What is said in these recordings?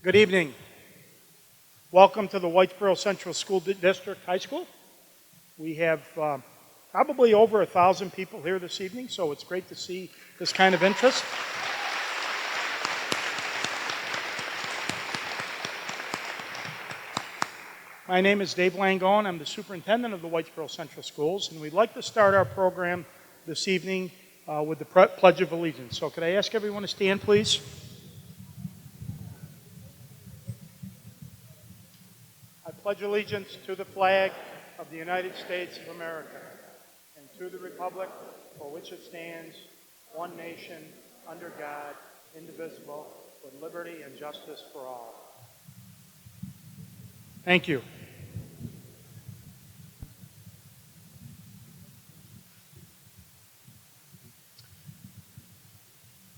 Good evening. Welcome to the Whitesboro Central School District High School. We have probably over 1,000 people here this evening, so it's great to see this kind of interest. My name is Dave Langone. I'm the superintendent of the Whitesboro Central Schools, and we'd like to start our program this evening with the Pledge of Allegiance. So could I ask everyone to stand, please? I pledge allegiance to the flag of the United States of America and to the republic for which it stands, one nation, under God, indivisible, with liberty and justice for all. Thank you.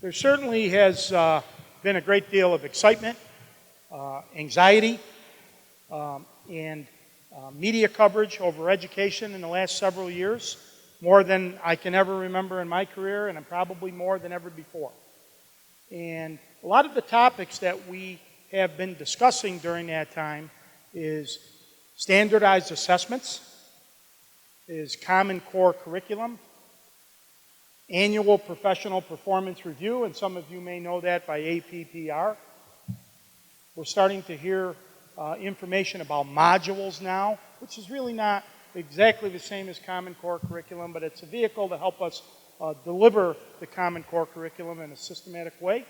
There certainly has been a great deal of excitement, anxiety, and media coverage over education in the last several years, more than I can ever remember in my career, and probably more than ever before. And a lot of the topics that we have been discussing during that time is standardized assessments, is Common Core curriculum, annual professional performance review, and some of you may know that by APPR. We're starting to hear information about modules now, which is really not exactly the same as Common Core curriculum, but it's a vehicle to help us deliver the Common Core curriculum in a systematic way.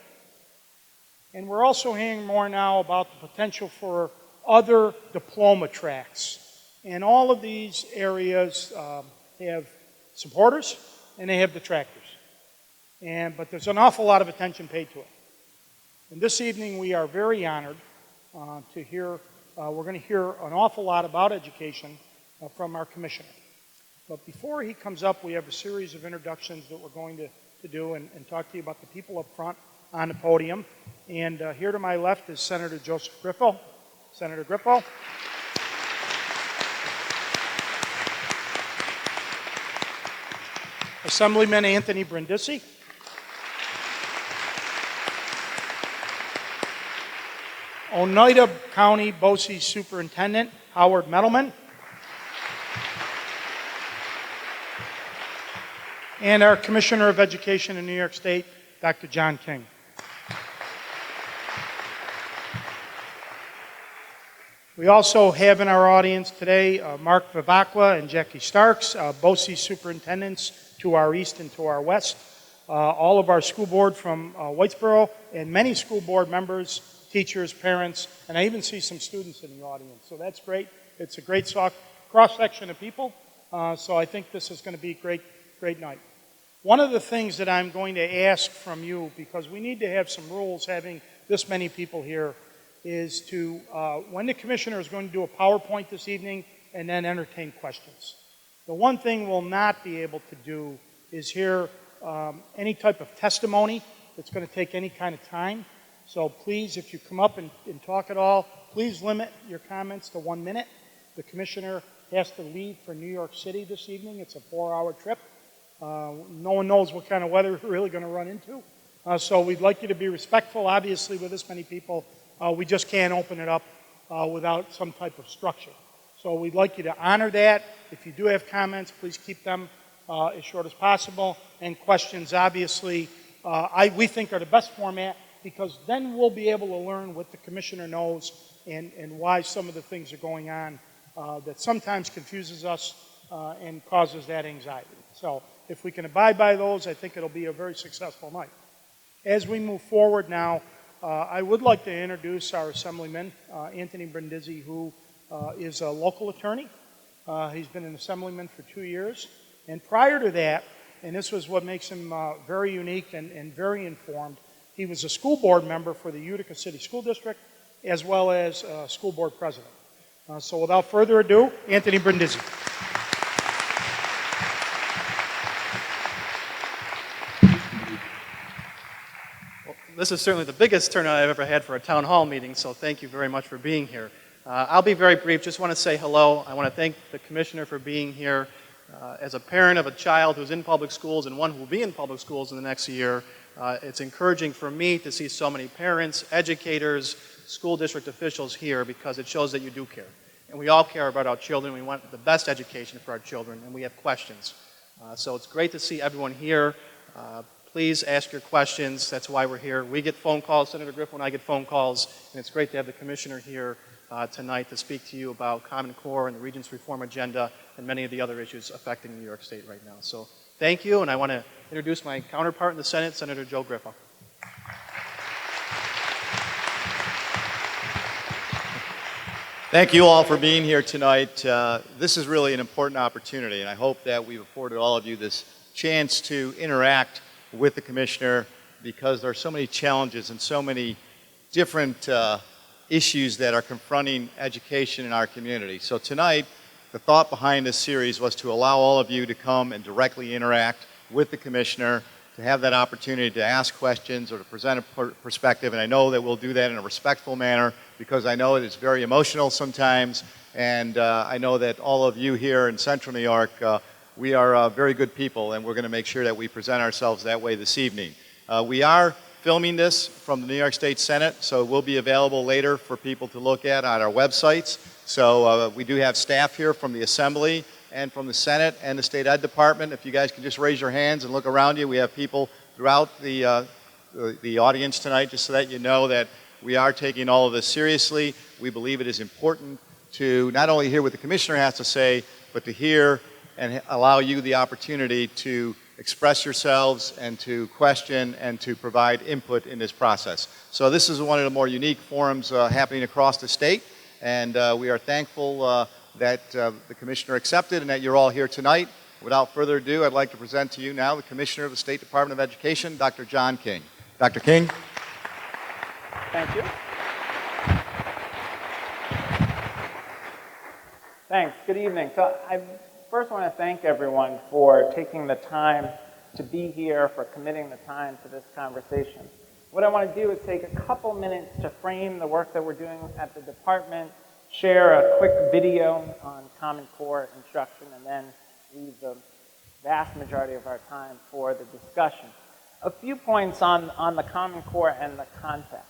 And we're also hearing more now about the potential for other diploma tracks. And all of these areas have supporters and they have detractors. But there's an awful lot of attention paid to it. And this evening we are very honored to hear, we're going to hear an awful lot about education from our commissioner. But before he comes up, we have a series of introductions that we're going to do and talk to you about the people up front on the podium. And here to my left is Senator Joseph Griffo. Senator Griffo. Assemblyman Anthony Brindisi. Oneida County BOCES Superintendent Howard Mettleman. And our Commissioner of Education in New York State, Dr. John King. We also have in our audience today Mark Vivacqua and Jackie Starks, BOCES superintendents to our east and to our west. All of our school board from Whitesboro and many school board members, teachers, parents, and I even see some students in the audience. So that's great. It's a great cross-section of people. So I think this is going to be a great night. One of the things that I'm going to ask from you, because we need to have some rules having this many people here, is to, when the commissioner is going to do a PowerPoint this evening and then entertain questions. The one thing we'll not be able to do is hear any type of testimony that's going to take any kind of time. So please, if you come up and talk at all, please limit your comments to 1 minute. The commissioner has to leave for New York City this evening. It's a 4-hour trip. No one knows what kind of weather we're really going to run into. So we'd like you to be respectful. Obviously, with this many people, we just can't open it up without some type of structure. So we'd like you to honor that. If you do have comments, please keep them as short as possible. And questions, obviously, we think are the best format, because then we'll be able to learn what the commissioner knows and why some of the things are going on that sometimes confuses us and causes that anxiety. So if we can abide by those, I think it'll be a very successful night. As we move forward now, I would like to introduce our Assemblyman, Anthony Brindisi, who is a local attorney. He's been an Assemblyman for 2 years. And prior to that, and this was what makes him very unique and very informed, he was a school board member for the Utica City School District, as well as school board president. So without further ado, Anthony Brindisi. Well, this is certainly the biggest turnout I've ever had for a town hall meeting, so thank you very much for being here. I'll be very brief. Just want to say hello. I want to thank the commissioner for being here. As a parent of a child who's in public schools and one who will be in public schools in the next year, It's encouraging for me to see so many parents, educators, school district officials here because it shows that you do care. And we all care about our children. We want the best education for our children, and we have questions. So it's great to see everyone here. Please ask your questions. That's why we're here. We get phone calls. Senator Griffo and I get phone calls, and it's great to have the commissioner here tonight to speak to you about Common Core and the Regents Reform Agenda and many of the other issues affecting New York State right now. So thank you, and I want to introduce my counterpart in the Senate, Senator Joe Griffo. Thank you all for being here tonight. This is really an important opportunity, and I hope that we've afforded all of you this chance to interact with the commissioner because there are so many challenges and so many different issues that are confronting education in our community. So tonight, the thought behind this series was to allow all of you to come and directly interact with the commissioner, to have that opportunity to ask questions or to present a perspective, and I know that we'll do that in a respectful manner because I know it is very emotional sometimes, and I know that all of you here in Central New York, we are very good people, and we're going to make sure that we present ourselves that way this evening. We are filming this from the New York State Senate, so it will be available later for people to look at on our websites. So we do have staff here from the Assembly and from the Senate and the State Ed Department. If you guys can just raise your hands and look around you, we have people throughout the audience tonight, just so that you know that we are taking all of this seriously. We believe it is important to not only hear what the commissioner has to say, but to hear and allow you the opportunity to express yourselves and to question and to provide input in this process. So this is one of the more unique forums happening across the state, and we are thankful that the commissioner accepted and that you're all here tonight. Without further ado, I'd like to present to you now the Commissioner of the State Department of Education, Dr. John King. Dr. King. Thank you. Thanks. Good evening. So I first want to thank everyone for taking the time to be here, for committing the time to this conversation. What I want to do is take a couple minutes to frame the work that we're doing at the department, share a quick video on Common Core instruction, and then leave the vast majority of our time for the discussion. A few points on the Common Core and the context.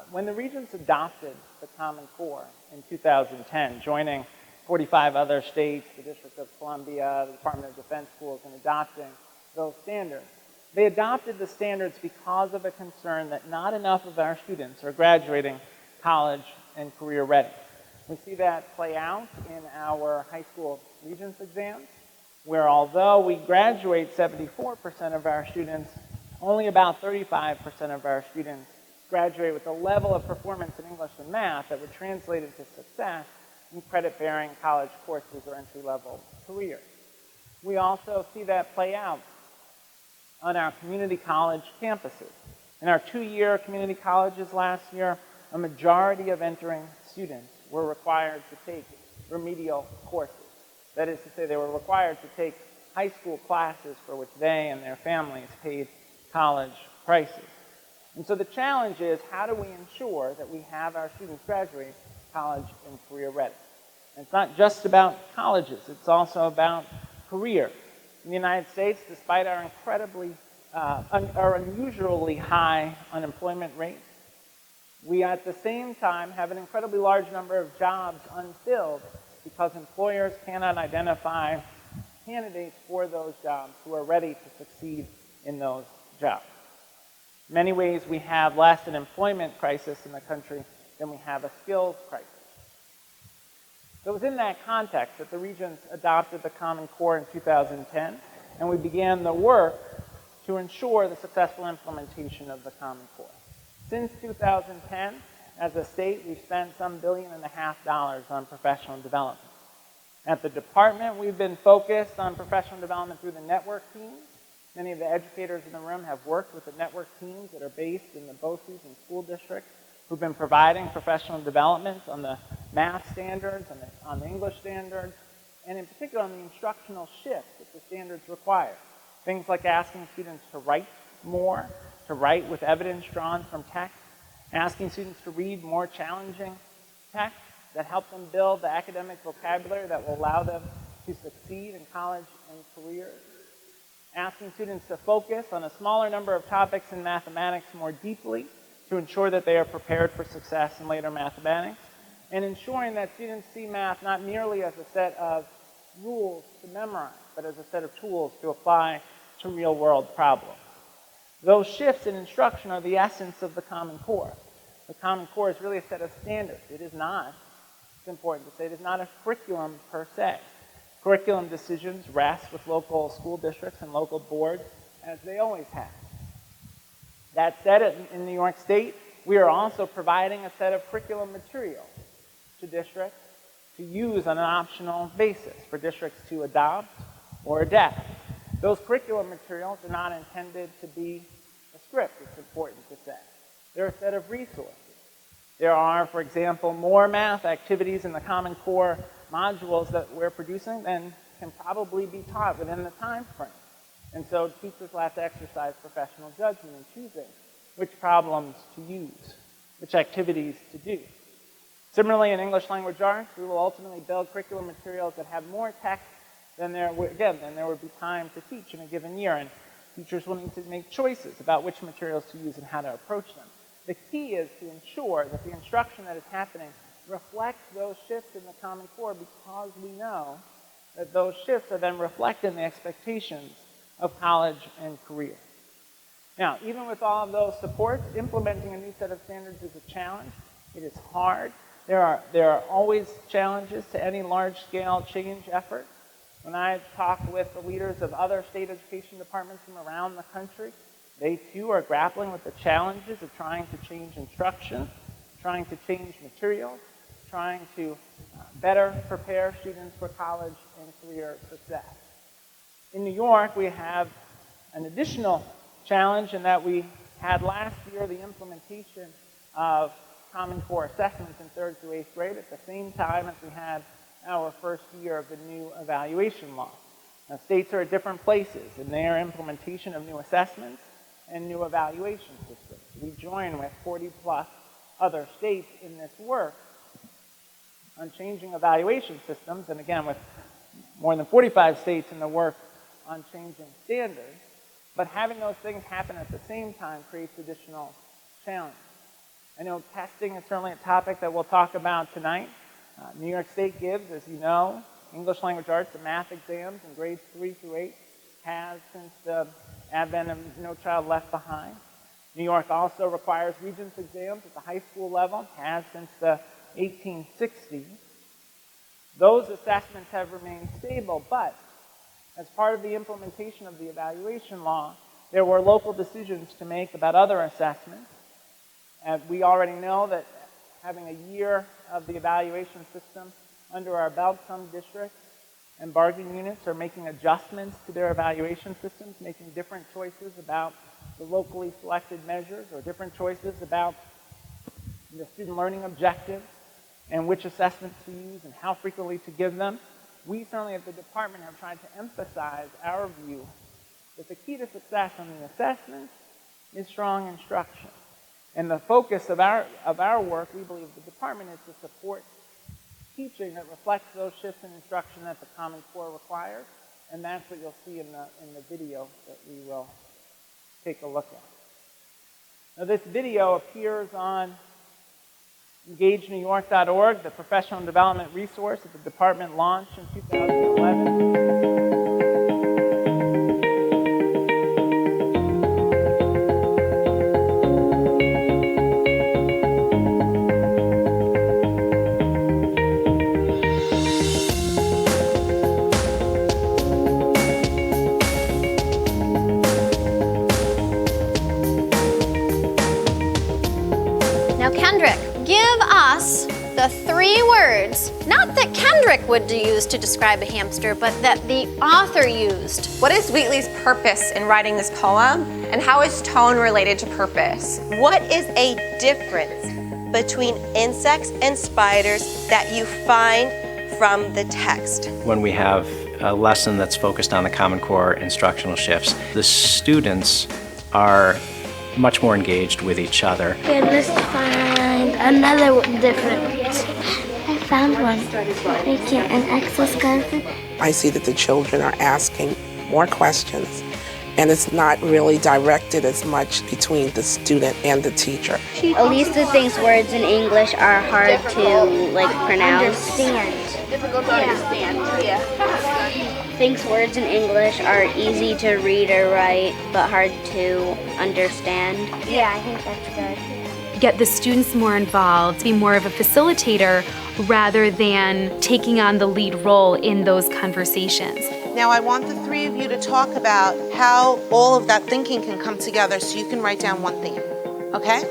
When the Regents adopted the Common Core in 2010, joining 45 other states, the District of Columbia, the Department of Defense schools, in adopting those standards, they adopted the standards because of a concern that not enough of our students are graduating college and career ready. We see that play out in our high school Regents exams, where although we graduate 74% of our students, only about 35% of our students graduate with a level of performance in English and math that would translate into success in credit-bearing college courses or entry-level careers. We also see that play out on our community college campuses. In our two-year community colleges last year, a majority of entering students were required to take remedial courses. That is to say, they were required to take high school classes for which they and their families paid college prices. And so the challenge is, how do we ensure that we have our students graduate college and career ready? And it's not just about colleges, it's also about careers. In the United States, despite our our unusually high unemployment rate, we at the same time have an incredibly large number of jobs unfilled because employers cannot identify candidates for those jobs who are ready to succeed in those jobs. In many ways, we have less an employment crisis in the country than we have a skills crisis. So it was in that context that the Regents adopted the Common Core in 2010, and we began the work to ensure the successful implementation of the Common Core. Since 2010, as a state, we've spent some $1.5 billion on professional development. At the department, we've been focused on professional development through the network teams. Many of the educators in the room have worked with the network teams that are based in the BOCES and school districts who've been providing professional development on the math standards, on the English standards, and in particular on the instructional shifts that the standards require. Things like asking students to write more, to write with evidence drawn from text, asking students to read more challenging texts that help them build the academic vocabulary that will allow them to succeed in college and careers. asking students to focus on a smaller number of topics in mathematics more deeply to ensure that they are prepared for success in later mathematics, and ensuring that students see math not merely as a set of rules to memorize, but as a set of tools to apply to real-world problems. Those shifts in instruction are the essence of the Common Core. The Common Core is really a set of standards. It is not, it's important to say, it is not a curriculum per se. Curriculum decisions rest with local school districts and local boards, as they always have. That said, in New York State, we are also providing a set of curriculum materials to districts to use on an optional basis for districts to adopt or adapt. Those curriculum materials are not intended to be a script, it's important to say. They're a set of resources. There are, for example, more math activities in the Common Core modules that we're producing than can probably be taught within the time frame. And so teachers will have to exercise professional judgment in choosing which problems to use, which activities to do. Similarly, in English language arts, we will ultimately build curriculum materials that have more text than there would be time to teach in a given year. And teachers will need to make choices about which materials to use and how to approach them. The key is to ensure that the instruction that is happening reflects those shifts in the Common Core, because we know that those shifts are then reflected in the expectations of college and career. Now, even with all of those supports, implementing a new set of standards is a challenge. It is hard. There are always challenges to any large-scale change effort. When I talk with the leaders of other state education departments from around the country, they too are grappling with the challenges of trying to change instruction, trying to change materials, trying to better prepare students for college and career success. In New York, we have an additional challenge in that we had last year the implementation of Common Core assessments in 3rd through 8th grade at the same time as we had our first year of the new evaluation law. Now, states are at different places in their implementation of new assessments and new evaluation systems. We join with 40-plus other states in this work on changing evaluation systems, and again, with more than 45 states in the work on changing standards. But having those things happen at the same time creates additional challenges. I know testing is certainly a topic that we'll talk about tonight. New York State gives, as you know, English language arts and math exams in grades 3 through 8 has since the advent of No Child Left Behind. New York also requires Regents exams at the high school level, has since the 1860s. Those assessments have remained stable, but as part of the implementation of the evaluation law, there were local decisions to make about other assessments. And we already know that having a year of the evaluation system under our belt, some districts and bargaining units are making adjustments to their evaluation systems, making different choices about the locally selected measures or different choices about the student learning objectives and which assessments to use and how frequently to give them. We certainly at the department have tried to emphasize our view that the key to success on the assessments is strong instruction. And the focus of our work, we believe, the department is to support teaching that reflects those shifts in instruction that the Common Core requires, and that's what you'll see in the video that we will take a look at. Now, this video appears on EngageNewYork.org, the professional development resource that the department launched in 2011. The 3 words, not that Kendrick would use to describe a hamster, but that the author used. What is Wheatley's purpose in writing this poem, and how is tone related to purpose? What is a difference between insects and spiders that you find from the text? When we have a lesson that's focused on the Common Core instructional shifts, the students are much more engaged with each other. Let's find another difference. I found one. Making an exoskeleton. I see that the children are asking more questions. and it's not really directed as much between the student and the teacher. Elisa thinks words in English are hard to pronounce. Difficult to understand. Yeah. Thinks words in English are easy to read or write, but hard to understand. Yeah, I think that's good. Get the students more involved, be more of a facilitator rather than taking on the lead role in those conversations. Now I want the three of you to talk about how all of that thinking can come together so you can write down one theme, okay?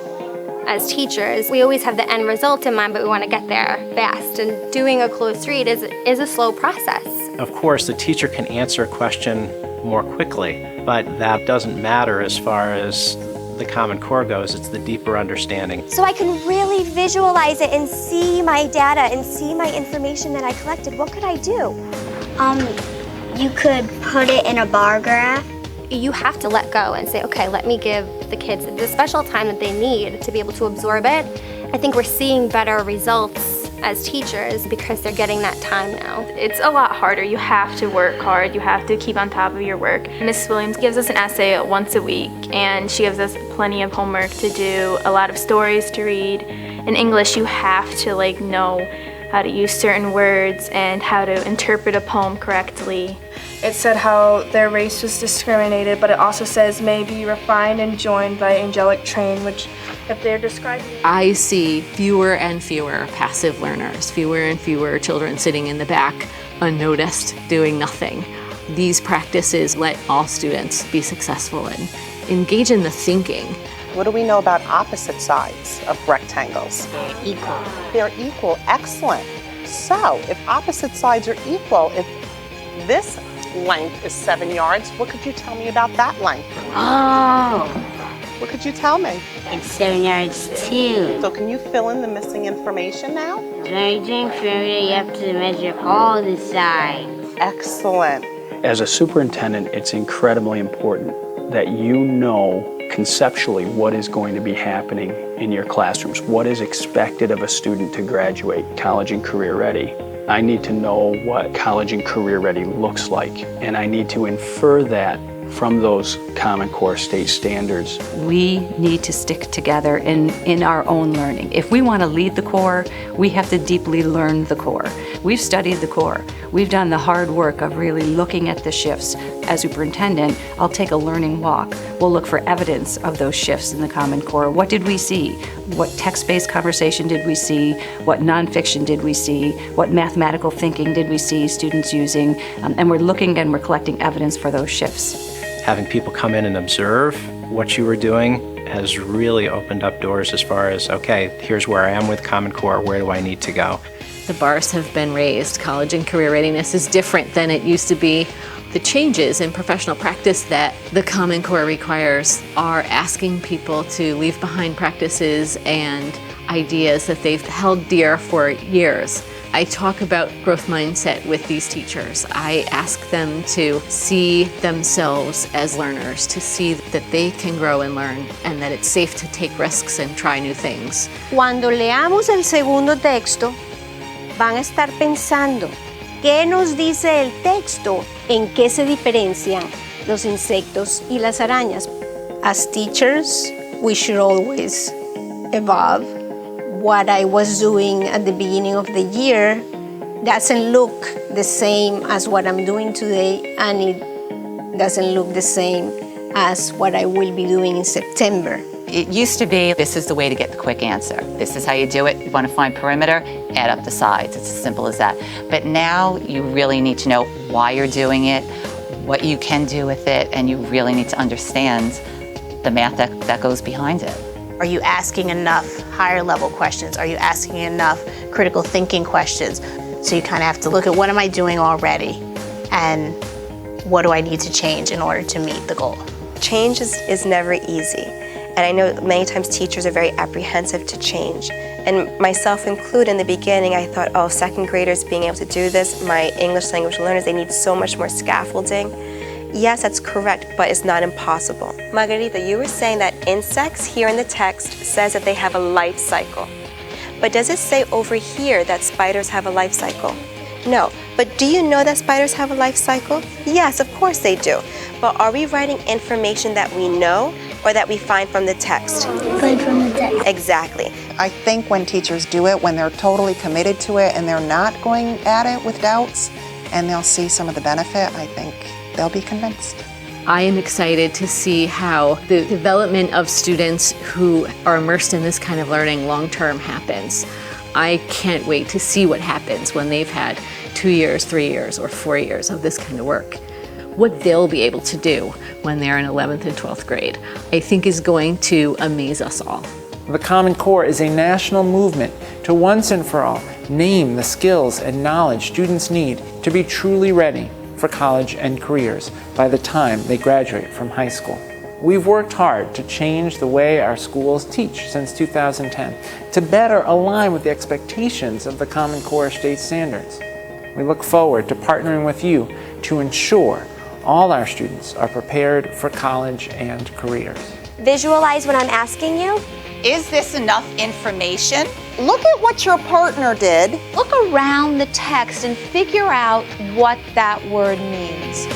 As teachers, we always have the end result in mind, but we want to get there fast. And doing a close read is a slow process. Of course, the teacher can answer a question more quickly, but that doesn't matter as far as the Common Core goes. It's the deeper understanding. So I can really visualize it and see my data and see my information that I collected. What could I do? You could put it in a bar graph. You have to let go and say, okay, let me give the kids the special time that they need to be able to absorb it. I think we're seeing better results as teachers because they're getting that time now. It's a lot harder. You have to work hard. You have to keep on top of your work. Ms. Williams gives us an essay once a week, and she gives us plenty of homework to do, a lot of stories to read. In English, you have to know how to use certain words and how to interpret a poem correctly. It said how their race was discriminated, but it also says may be refined and joined by angelic train, which if they're describing... I see fewer and fewer passive learners, fewer and fewer children sitting in the back unnoticed, doing nothing. These practices let all students be successful and engage in the thinking. What do we know about opposite sides of rectangles? They're equal. They're equal, excellent. So if opposite sides are equal, if this length is 7 yards, what could you tell me about that length? Oh, What could you tell me? it's 7 yards too. So can you fill in the missing information now? When you're doing perimeter, you have to measure all the sides. Excellent. As a superintendent, it's incredibly important that you know conceptually what is going to be happening in your classrooms, what is expected of a student to graduate college and career ready. I need to know what college and career ready looks like, and I need to infer that from those Common Core state standards. We need to stick together in our own learning. If we want to lead the core, we have to deeply learn the core. We've studied the core. We've done the hard work of really looking at the shifts. As superintendent, I'll take a learning walk. We'll look for evidence of those shifts in the Common Core. What did we see? What text-based conversation did we see? What nonfiction did we see? What mathematical thinking did we see students using? And we're looking and we're collecting evidence for those shifts. Having people come in and observe what you were doing has really opened up doors as far as, okay, here's where I am with Common Core, where do I need to go? The bars have been raised. College and career readiness is different than it used to be. The changes in professional practice that the Common Core requires are asking people to leave behind practices and ideas that they've held dear for years. I talk about growth mindset with these teachers. I ask them to see themselves as learners, to see that they can grow and learn, and that it's safe to take risks and try new things. Cuando leamos el segundo texto, van a estar pensando, ¿qué nos dice el texto? ¿En qué se diferencian los insectos y las arañas? As teachers, we should always evolve. What I was doing at the beginning of the year doesn't look the same as what I'm doing today, and it doesn't look the same as what I will be doing in September. It used to be, this is the way to get the quick answer. This is how you do it. You want to find perimeter, add up the sides. It's as simple as that. But now you really need to know why you're doing it, what you can do with it, and you really need to understand the math that goes behind it. Are you asking enough higher level questions? Are you asking enough critical thinking questions? So you kind of have to look at what am I doing already and what do I need to change in order to meet the goal? Change is never easy. And I know many times teachers are very apprehensive to change. And myself included, in the beginning, I thought, oh, second graders being able to do this, my English language learners, they need so much more scaffolding. Yes, that's correct, but it's not impossible. Margarita, you were saying that insects here in the text says that they have a life cycle. But does it say over here that spiders have a life cycle? No. But do you know that spiders have a life cycle? Yes, of course they do. But are we writing information that we know or that we find from the text? Find from the text. Exactly. I think when teachers do it, when they're totally committed to it and they're not going at it with doubts, and they'll see some of the benefit, I think they'll be convinced. I am excited to see how the development of students who are immersed in this kind of learning long-term happens. I can't wait to see what happens when they've had 2 years, 3 years, or 4 years of this kind of work. What they'll be able to do when they're in 11th and 12th grade, I think is going to amaze us all. The Common Core is a national movement to once and for all name the skills and knowledge students need to be truly ready for college and careers by the time they graduate from high school. We've worked hard to change the way our schools teach since 2010 to better align with the expectations of the Common Core state standards. We look forward to partnering with you to ensure all our students are prepared for college and careers. Visualize what I'm asking you. Is this enough information? Look at what your partner did. Look around the text and figure out what that word means.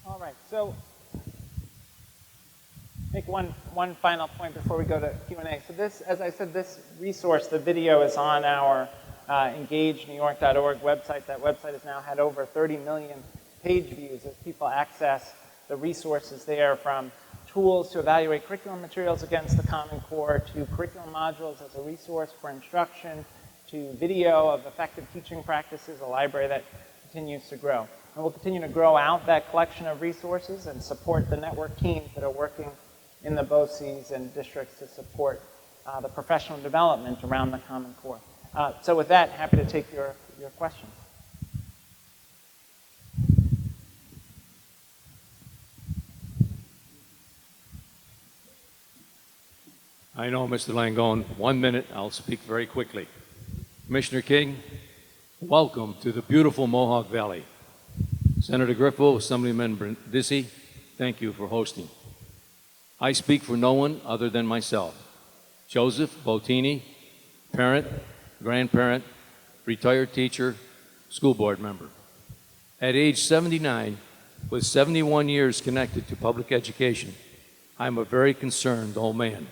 All right, so make one final point before we go to Q&A. So this, as I said, this resource, the video is on our engagenewyork.org website. That website has now had over 30 million page views as people access the resources there, from tools to evaluate curriculum materials against the Common Core, to curriculum modules as a resource for instruction, to video of effective teaching practices, a library that continues to grow. And we'll continue to grow out that collection of resources and support the network teams that are working in the BOCES and districts to support the professional development around the Common Core. So with that, happy to take your questions. I know, Mr. Langone. 1 minute, I'll speak very quickly. Commissioner King, welcome to the beautiful Mohawk Valley. Senator Griffo, Assemblyman Brindisi, thank you for hosting. I speak for no one other than myself. Joseph Bottini, parent, grandparent, retired teacher, school board member. At age 79, with 71 years connected to public education, I'm a very concerned old man.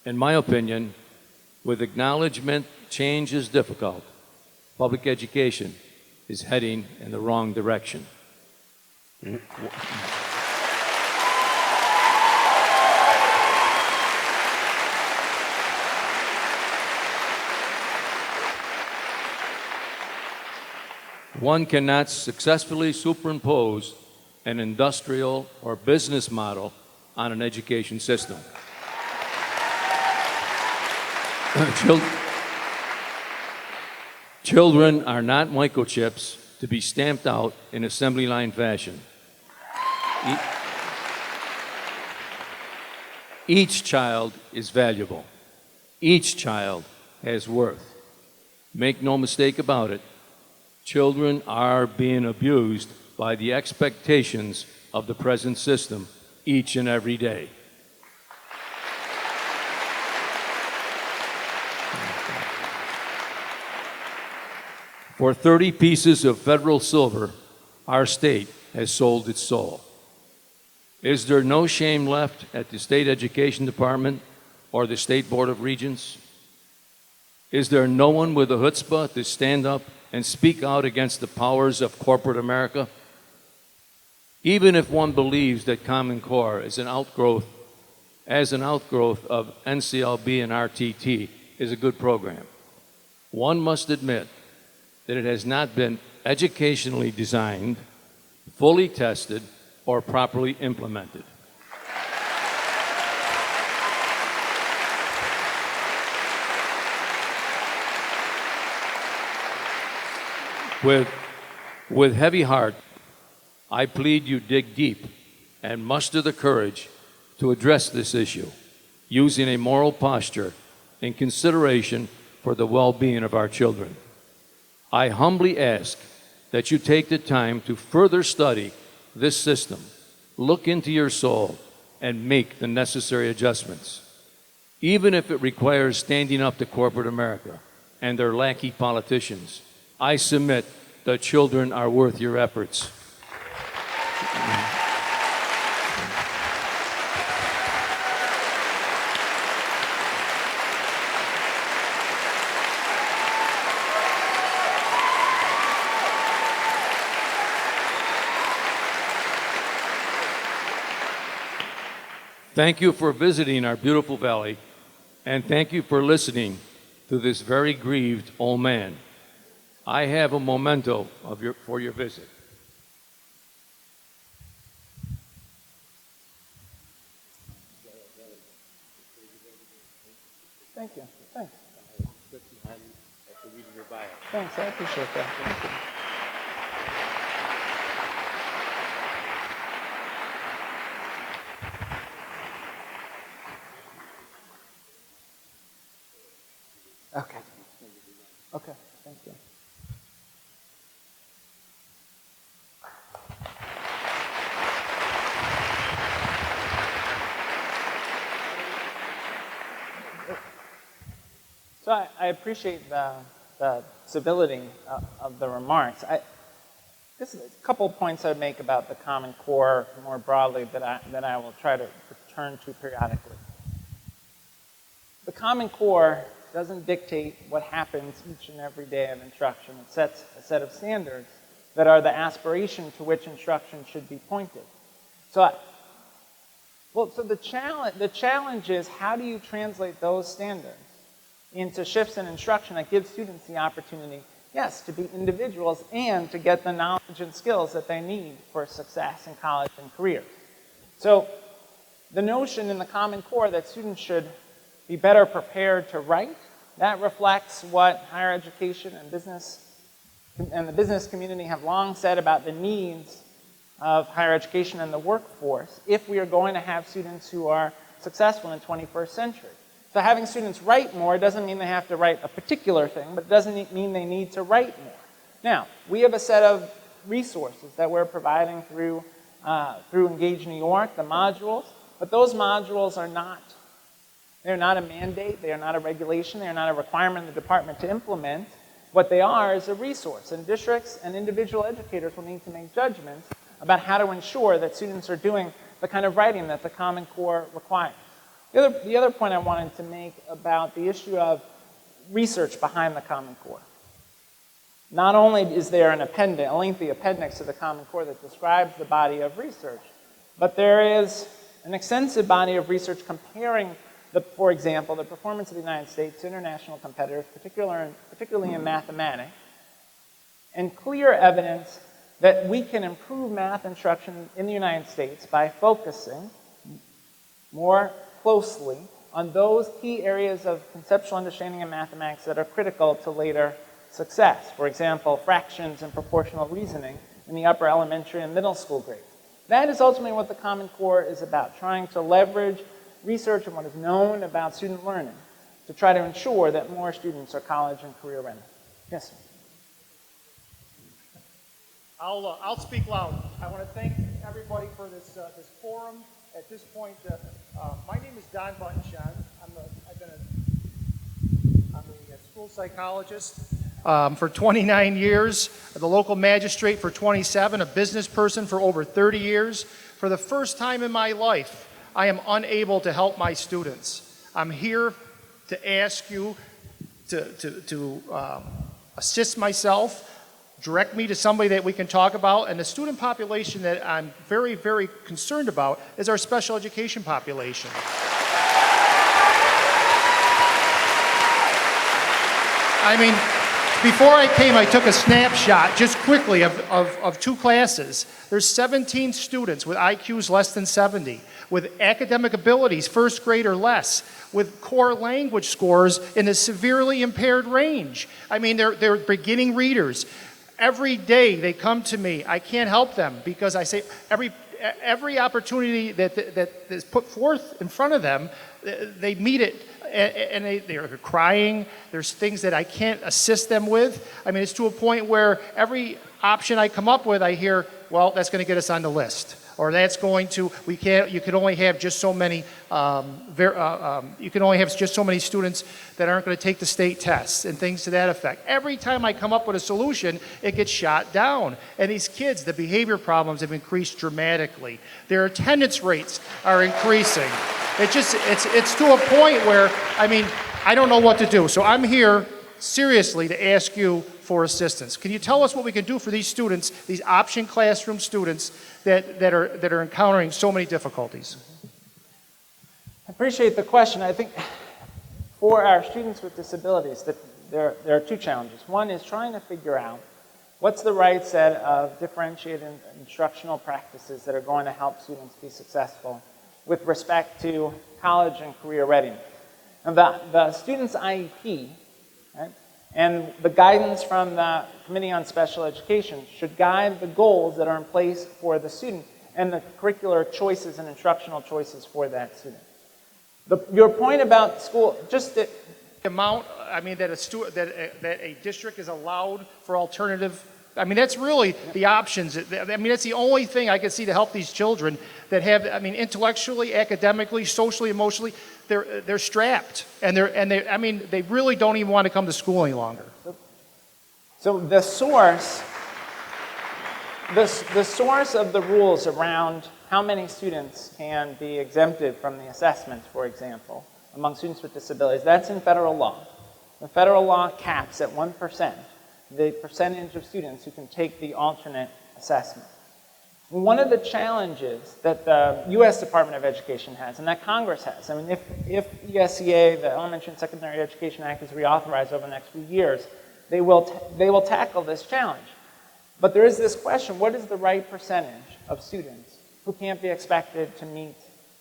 In my opinion, with acknowledgement change is difficult, public education is heading in the wrong direction. One cannot successfully superimpose an industrial or business model on an education system. Children are not microchips to be stamped out in assembly line fashion. Each child is valuable. Each child has worth. Make no mistake about it, children are being abused by the expectations of the present system each and every day. For 30 pieces of federal silver, our state has sold its soul. Is there no shame left at the State Education Department or the State Board of Regents? Is there no one with the chutzpah to stand up and speak out against the powers of corporate America? Even if one believes that Common Core is an outgrowth of NCLB and RTT is a good program, one must admit that it has not been educationally designed, fully tested, or properly implemented. With heavy heart, I plead you dig deep and muster the courage to address this issue using a moral posture in consideration for the well-being of our children. I humbly ask that you take the time to further study this system, look into your soul, and make the necessary adjustments. Even if it requires standing up to corporate America and their lackey politicians, I submit the children are worth your efforts. Thank you for visiting our beautiful valley, and thank you for listening to this very grieved old man. I have a memento for your visit. Thank you. Thanks. Thanks, I appreciate that. Thank you. Okay. Okay, thank you. So I appreciate the civility of the remarks. This is a couple of points I'd make about the Common Core more broadly that I will try to return to periodically. The Common Core doesn't dictate what happens each and every day of instruction. It sets a set of standards that are the aspiration to which instruction should be pointed. So the challenge is, how do you translate those standards into shifts in instruction that give students the opportunity, yes, to be individuals and to get the knowledge and skills that they need for success in college and careers. So the notion in the Common Core that students should be better prepared to write, that reflects what higher education and the business community have long said about the needs of higher education and the workforce if we are going to have students who are successful in the 21st century. So having students write more doesn't mean they have to write a particular thing, but it doesn't mean they need to write more. Now, we have a set of resources that we're providing through Engage New York, the modules, but those modules are not. They're not a mandate, they are not a regulation, they are not a requirement of the department to implement. What they are is a resource, and districts and individual educators will need to make judgments about how to ensure that students are doing the kind of writing that the Common Core requires. The other point I wanted to make about the issue of research behind the Common Core. Not only is there a lengthy appendix to the Common Core that describes the body of research, but there is an extensive body of research comparing for example, the performance of the United States to international competitors, particularly in mathematics, and clear evidence that we can improve math instruction in the United States by focusing more closely on those key areas of conceptual understanding of mathematics that are critical to later success. For example, fractions and proportional reasoning in the upper elementary and middle school grades. That is ultimately what the Common Core is about, trying to leverage research and what is known about student learning to try to ensure that more students are college and career ready. Yes, sir. I'll speak loud. I want to thank everybody for this forum. At this point, my name is Don Buttonshine. I'm a school psychologist for 29 years, the local magistrate for 27, a business person for over 30 years. For the first time in my life, I am unable to help my students. I'm here to ask you to assist myself, direct me to somebody that we can talk about, and the student population that I'm very, very concerned about is our special education population. I mean, before I came, I took a snapshot, just quickly, of two classes. There's 17 students with IQs less than 70, with academic abilities, first grade or less, with core language scores in the severely impaired range. I mean, they're beginning readers. Every day they come to me. I can't help them because I say every opportunity that is put forth in front of them, they meet it and they're crying. There's things that I can't assist them with. I mean, it's to a point where every option I come up with, I hear, well, that's going to get us on the list. Or that's going to, we can't, you can only have just so many, you can only have just so many students that aren't going to take the state tests and things to that effect. Every time I come up with a solution, it gets shot down. And these kids, the behavior problems have increased dramatically. Their attendance rates are increasing. It's to a point where, I mean, I don't know what to do. So I'm here seriously to ask you for assistance. Can you tell us what we can do for these students, these option classroom students that are encountering so many difficulties? I appreciate the question. I think for our students with disabilities, there are two challenges. One is trying to figure out what's the right set of differentiated instructional practices that are going to help students be successful with respect to college and career readiness. And the student's IEP, right, and the guidance from the Committee on Special Education should guide the goals that are in place for the student and the curricular choices and instructional choices for that student. Your point about school, just the amount, I mean, that a district is allowed for alternative, I mean, that's really the options. I mean, that's the only thing I can see to help these children that have, I mean, intellectually, academically, socially, emotionally, they're strapped, and I mean, they really don't even want to come to school any longer. So the source of the rules around how many students can be exempted from the assessments, for example, among students with disabilities, that's in federal law. The federal law caps at 1% the percentage of students who can take the alternate assessment. One of the challenges that the U.S. Department of Education has, and that Congress has, I mean, if ESEA, the Elementary and Secondary Education Act, is reauthorized over the next few years, they will tackle this challenge. But there is this question, what is the right percentage of students who can't be expected to meet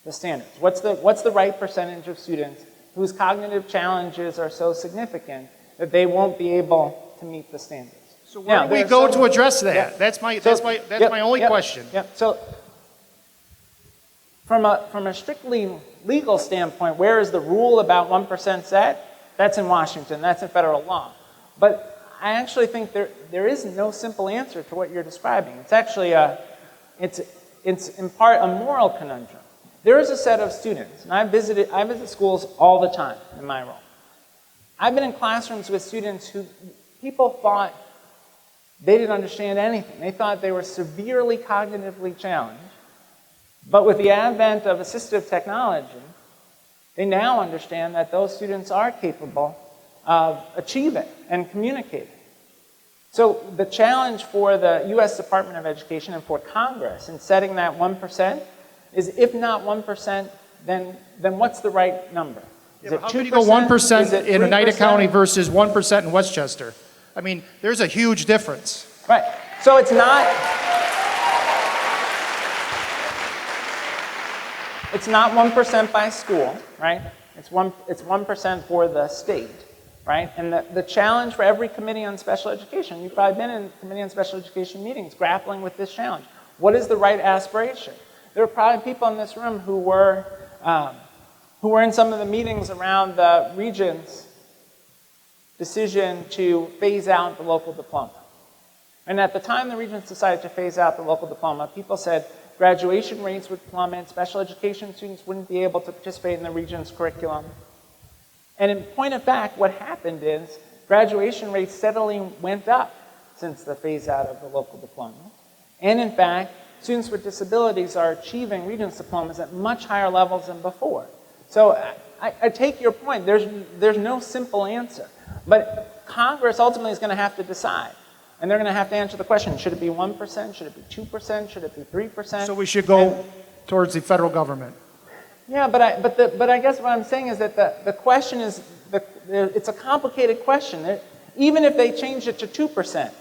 the standards? What's the right percentage of students whose cognitive challenges are so significant that they won't be able to meet the standards? So where do we go to address that? Yeah. That's my only question. So from a strictly legal standpoint, where is the rule about 1% set? That's in Washington. That's in federal law. But I actually think there is no simple answer to what you're describing. It's actually it's in part a moral conundrum. There is a set of students, and I visit schools all the time in my role. I've been in classrooms with students who people thought they didn't understand anything. They thought they were severely cognitively challenged. But with the advent of assistive technology, they now understand that those students are capable of achieving and communicating. So the challenge for the U.S. Department of Education and for Congress in setting that 1% is, if not 1%, then what's the right number? Is it 2%? How can you go 1% in Oneida County versus 1% in Westchester? I mean, there's a huge difference. Right. So it's not 1% by school, right? It's 1% for the state, right? And the challenge for every committee on special education, you've probably been in committee on special education meetings grappling with this challenge. What is the right aspiration? There are probably people in this room who were in some of the meetings around the region's decision to phase out the local diploma. And at the time the regents decided to phase out the local diploma, people said graduation rates would plummet, special education students wouldn't be able to participate in the region's curriculum. And in point of fact, what happened is graduation rates steadily went up since the phase out of the local diploma. And in fact, students with disabilities are achieving regents diplomas at much higher levels than before. So I take your point. There's no simple answer. But Congress ultimately is going to have to decide. And they're going to have to answer the question, should it be 1%? Should it be 2%? Should it be 3%? So we should go towards the federal government. Yeah, but I guess what I'm saying is that the question is, it's a complicated question. Even if they changed it to 2%,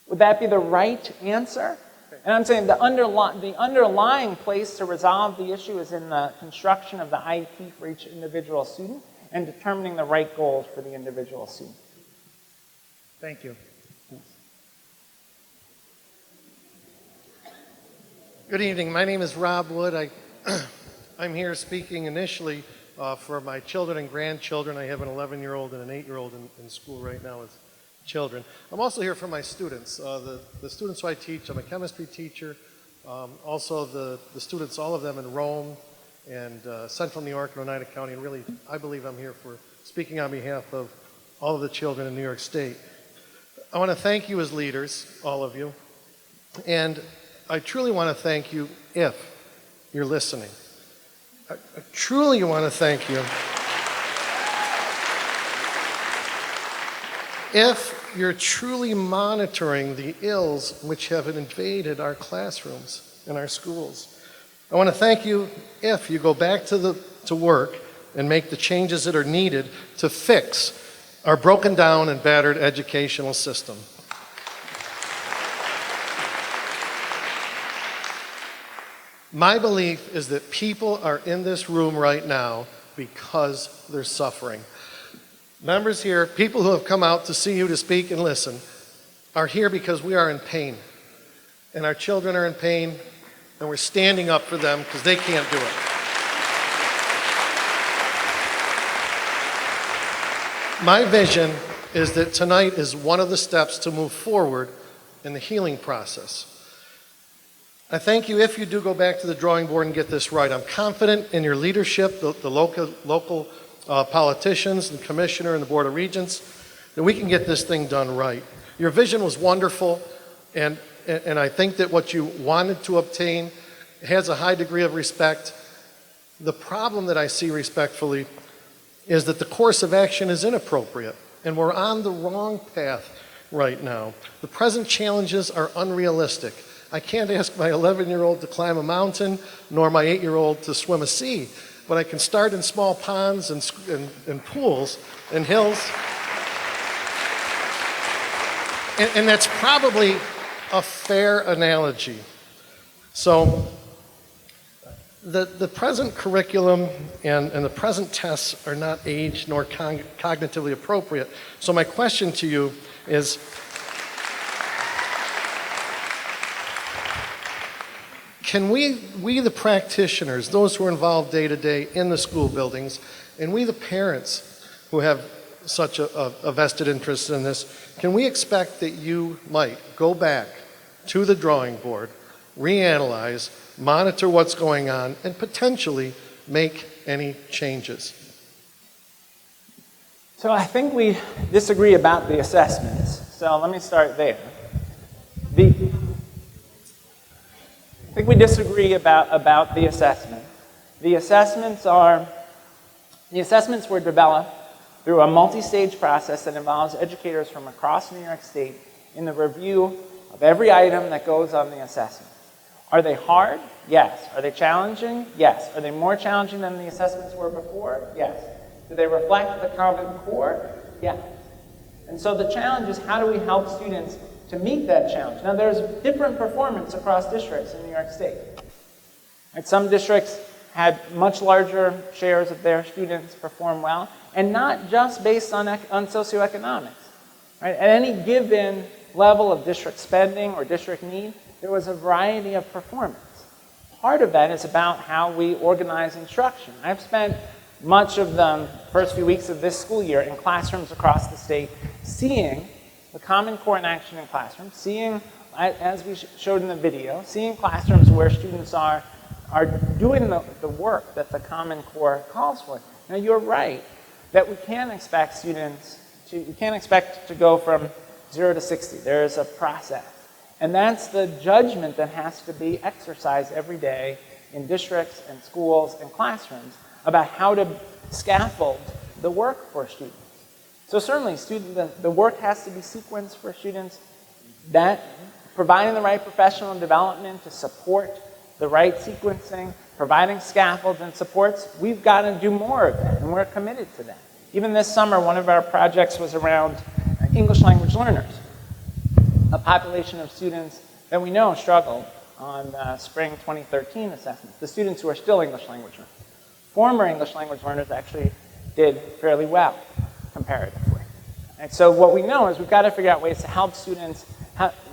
would that be the right answer? And I'm saying the underlying place to resolve the issue is in the construction of the IEP for each individual student and determining the right goals for the individual student. Thank you. Good evening. My name is Rob Wood. I'm here speaking initially for my children and grandchildren. I have an 11-year-old and an 8-year-old in school right now as children. I'm also here for my students, the students who I teach. I'm a chemistry teacher. Also the students, all of them in Rome and Central New York and Oneida County, and really I believe I'm here for speaking on behalf of all of the children in New York State. I want to thank you as leaders, all of you, and I truly want to thank you if you're listening. I truly want to thank you if you're truly monitoring the ills which have invaded our classrooms and our schools. I want to thank you if you go back to work and make the changes that are needed to fix our broken down and battered educational system. My belief is that people are in this room right now because they're suffering. Members here, people who have come out to see you, to speak and listen, are here because we are in pain. And our children are in pain, and we're standing up for them because they can't do it. My vision is that tonight is one of the steps to move forward in the healing process. I thank you if you do go back to the drawing board and get this right. I'm confident in your leadership, the local politicians, the commissioner, and the Board of Regents, that we can get this thing done right. Your vision was wonderful, and I think that what you wanted to obtain has a high degree of respect. The problem that I see, respectfully, is that the course of action is inappropriate, and we're on the wrong path right now. The present challenges are unrealistic. I can't ask my 11-year-old to climb a mountain, nor my 8-year-old to swim a sea, but I can start in small ponds and pools and hills. And that's probably a fair analogy. So the present curriculum and the present tests are not age nor cognitively appropriate. So my question to you is, can we the practitioners, those who are involved day to day in the school buildings, and we the parents who have such a vested interest in this, can we expect that you might go back to the drawing board, reanalyze, monitor what's going on, and potentially make any changes? So I think we disagree about the assessments. So let me start there. I think we disagree about the assessment. The assessments were developed through a multi-stage process that involves educators from across New York State in the review of every item that goes on the assessment. Are they hard? Yes. Are they challenging? Yes. Are they more challenging than the assessments were before? Yes. Do they reflect the Common Core? Yes. And so the challenge is, how do we help students to meet that challenge? Now, there's different performance across districts in New York State. And some districts had much larger shares of their students perform well, and not just based on socioeconomics. Right? At any given level of district spending or district need, there was a variety of performance. Part of that is about how we organize instruction. I've spent much of the first few weeks of this school year in classrooms across the state, seeing the Common Core in action in classrooms, seeing, as we showed in the video, seeing classrooms where students are doing the work that the Common Core calls for. Now, you're right that we can't expect students to go from 0 to 60. There is a process. And that's the judgment that has to be exercised every day in districts and schools and classrooms about how to scaffold the work for students. So certainly the work has to be sequenced for students, that providing the right professional development to support the right sequencing, providing scaffolds and supports. We've got to do more of that, and we're committed to that. Even this summer, one of our projects was around English language learners, a population of students that we know struggled on spring 2013 assessments, the students who are still English language learners. Former English language learners actually did fairly well, comparatively. And so what we know is we've got to figure out ways to help students,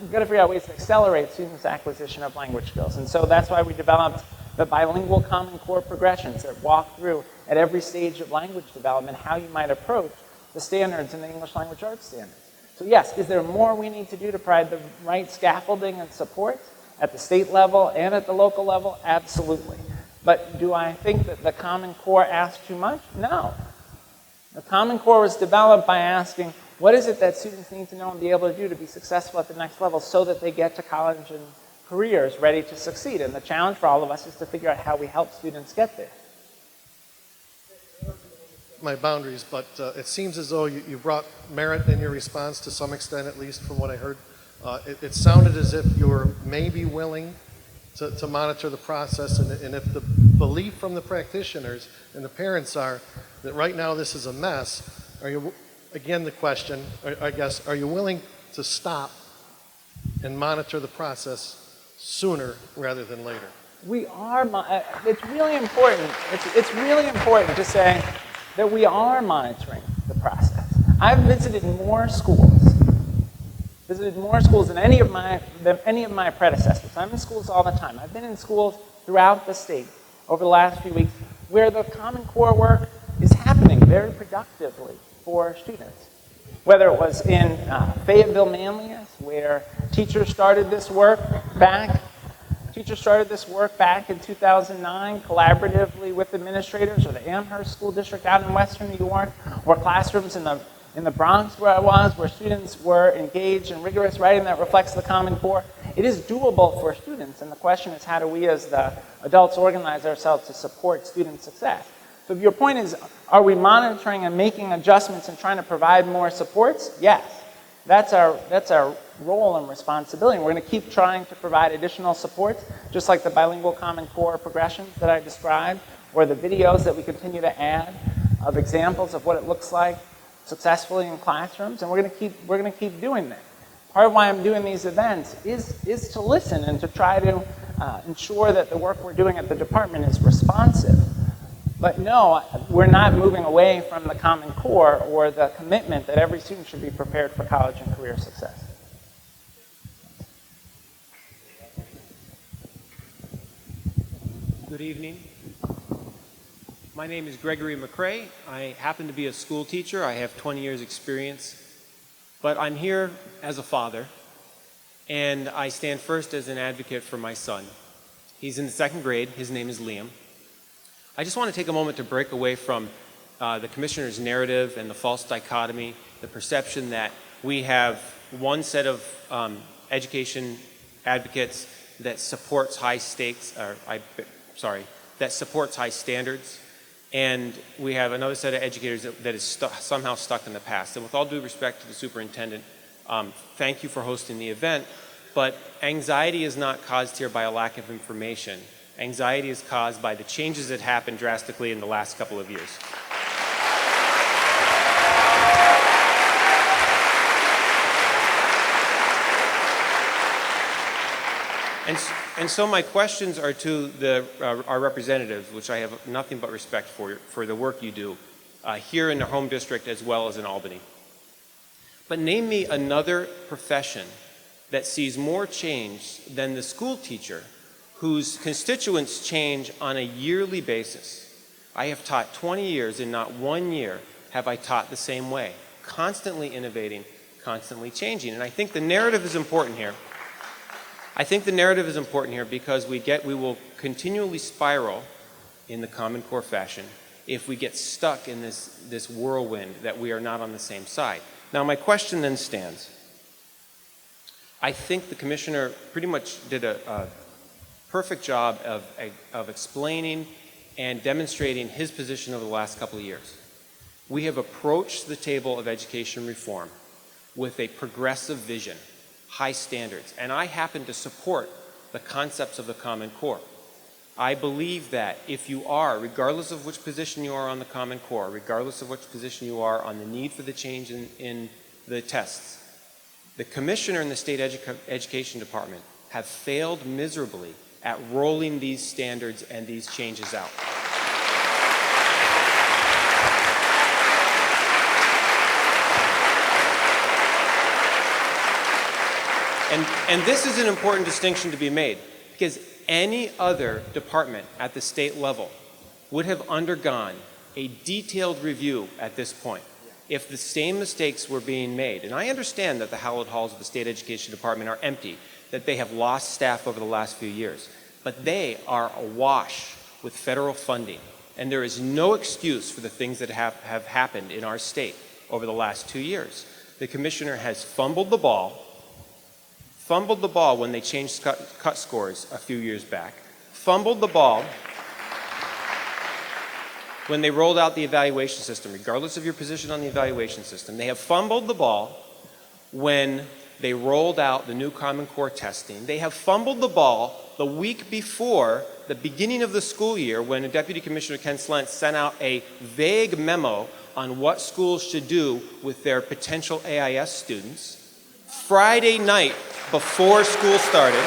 we've got to figure out ways to accelerate students' acquisition of language skills. And so that's why we developed the bilingual Common Core progressions that walk through at every stage of language development how you might approach the standards in the English language arts standards. So yes, is there more we need to do to provide the right scaffolding and support at the state level and at the local level? Absolutely. But do I think that the Common Core asks too much? No. The Common Core was developed by asking, what is it that students need to know and be able to do to be successful at the next level so that they get to college and careers ready to succeed? And the challenge for all of us is to figure out how we help students get there. My boundaries, but it seems as though you brought merit in your response to some extent, at least from what I heard. It sounded as if you were maybe willing to monitor the process, and if the belief from the practitioners and the parents are that right now this is a mess, are you, again the question, I guess, are you willing to stop and monitor the process sooner rather than later? We are, it's really important, it's really important to say that we are monitoring the process. I've visited more schools than any of my predecessors. I'm in schools all the time. I've been in schools throughout the state over the last few weeks where the Common Core work is happening very productively for students. Whether it was in Fayetteville, Manlius, where teachers started this work back in 2009 collaboratively with administrators, or the Amherst School District out in Western New York, or classrooms in the Bronx where I was, where students were engaged in rigorous writing that reflects the Common Core. It is doable for students, and the question is, how do we as the adults organize ourselves to support student success? So if your point is, are we monitoring and making adjustments and trying to provide more supports? Yes. That's our role and responsibility. And we're going to keep trying to provide additional supports, just like the bilingual Common Core progressions that I described, or the videos that we continue to add of examples of what it looks like successfully in classrooms. And we're going to keep doing that. Part of why I'm doing these events is to listen and to try to ensure that the work we're doing at the department is responsive. But no, we're not moving away from the Common Core or the commitment that every student should be prepared for college and career success. Good evening. My name is Gregory McCrae. I happen to be a school teacher. I have 20 years experience, but I'm here as a father, and I stand first as an advocate for my son. He's in the 2nd grade. His name is Liam. I just want to take a moment to break away from the commissioner's narrative and the false dichotomy, the perception that we have one set of education advocates that supports high stakes, that supports high standards, and we have another set of educators that is somehow stuck in the past. And with all due respect to the superintendent, thank you for hosting the event, but anxiety is not caused here by a lack of information. Anxiety is caused by the changes that happened drastically in the last couple of years. And so my questions are to our representatives, which I have nothing but respect for the work you do here in the home district as well as in Albany. But name me another profession that sees more change than the school teacher, whose constituents change on a yearly basis. I have taught 20 years, and not one year have I taught the same way, constantly innovating, constantly changing. And I think the narrative is important here. Because we will continually spiral in the Common Core fashion if we get stuck in this whirlwind that we are not on the same side. Now, my question then stands. I think the commissioner pretty much did a perfect job of explaining and demonstrating his position over the last couple of years. We have approached the table of education reform with a progressive vision, high standards, and I happen to support the concepts of the Common Core. I believe that if you are, regardless of which position you are on the Common Core, regardless of which position you are on the need for the change in the tests, the commissioner and the state education department have failed miserably at rolling these standards and these changes out. And this is an important distinction to be made, because any other department at the state level would have undergone a detailed review at this point if the same mistakes were being made. And I understand that the hallowed halls of the State Education Department are empty, that they have lost staff over the last few years, but they are awash with federal funding. And there is no excuse for the things that have happened in our state over the last 2 years. The commissioner has fumbled the ball when they changed cut scores a few years back, fumbled the ball when they rolled out the evaluation system, regardless of your position on the evaluation system. They have fumbled the ball when they rolled out the new Common Core testing. They have fumbled the ball the week before the beginning of the school year when Deputy Commissioner Ken Slentz sent out a vague memo on what schools should do with their potential AIS students. Friday night before school started,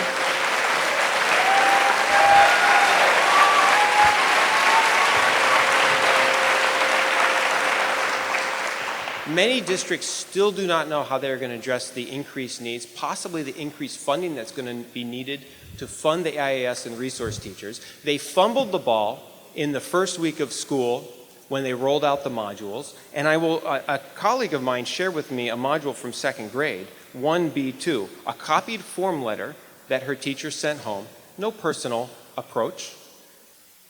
many districts still do not know how they're going to address the increased needs, possibly the increased funding that's going to be needed to fund the IAS and resource teachers. They fumbled the ball in the first week of school when they rolled out the modules. And a colleague of mine shared with me a module from second grade, 1B2, a copied form letter that her teacher sent home, no personal approach.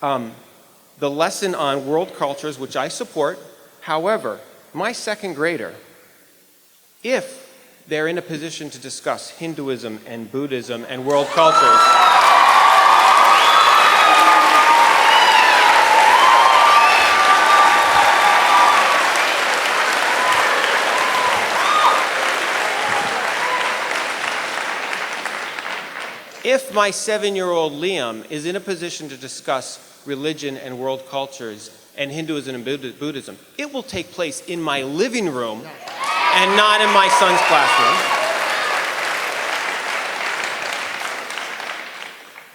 The lesson on world cultures, which I support. However, my second grader, if they're in a position to discuss Hinduism and Buddhism and world cultures, if my 7-year-old Liam is in a position to discuss religion and world cultures and Hinduism and Buddhism, it will take place in my living room and not in my son's classroom.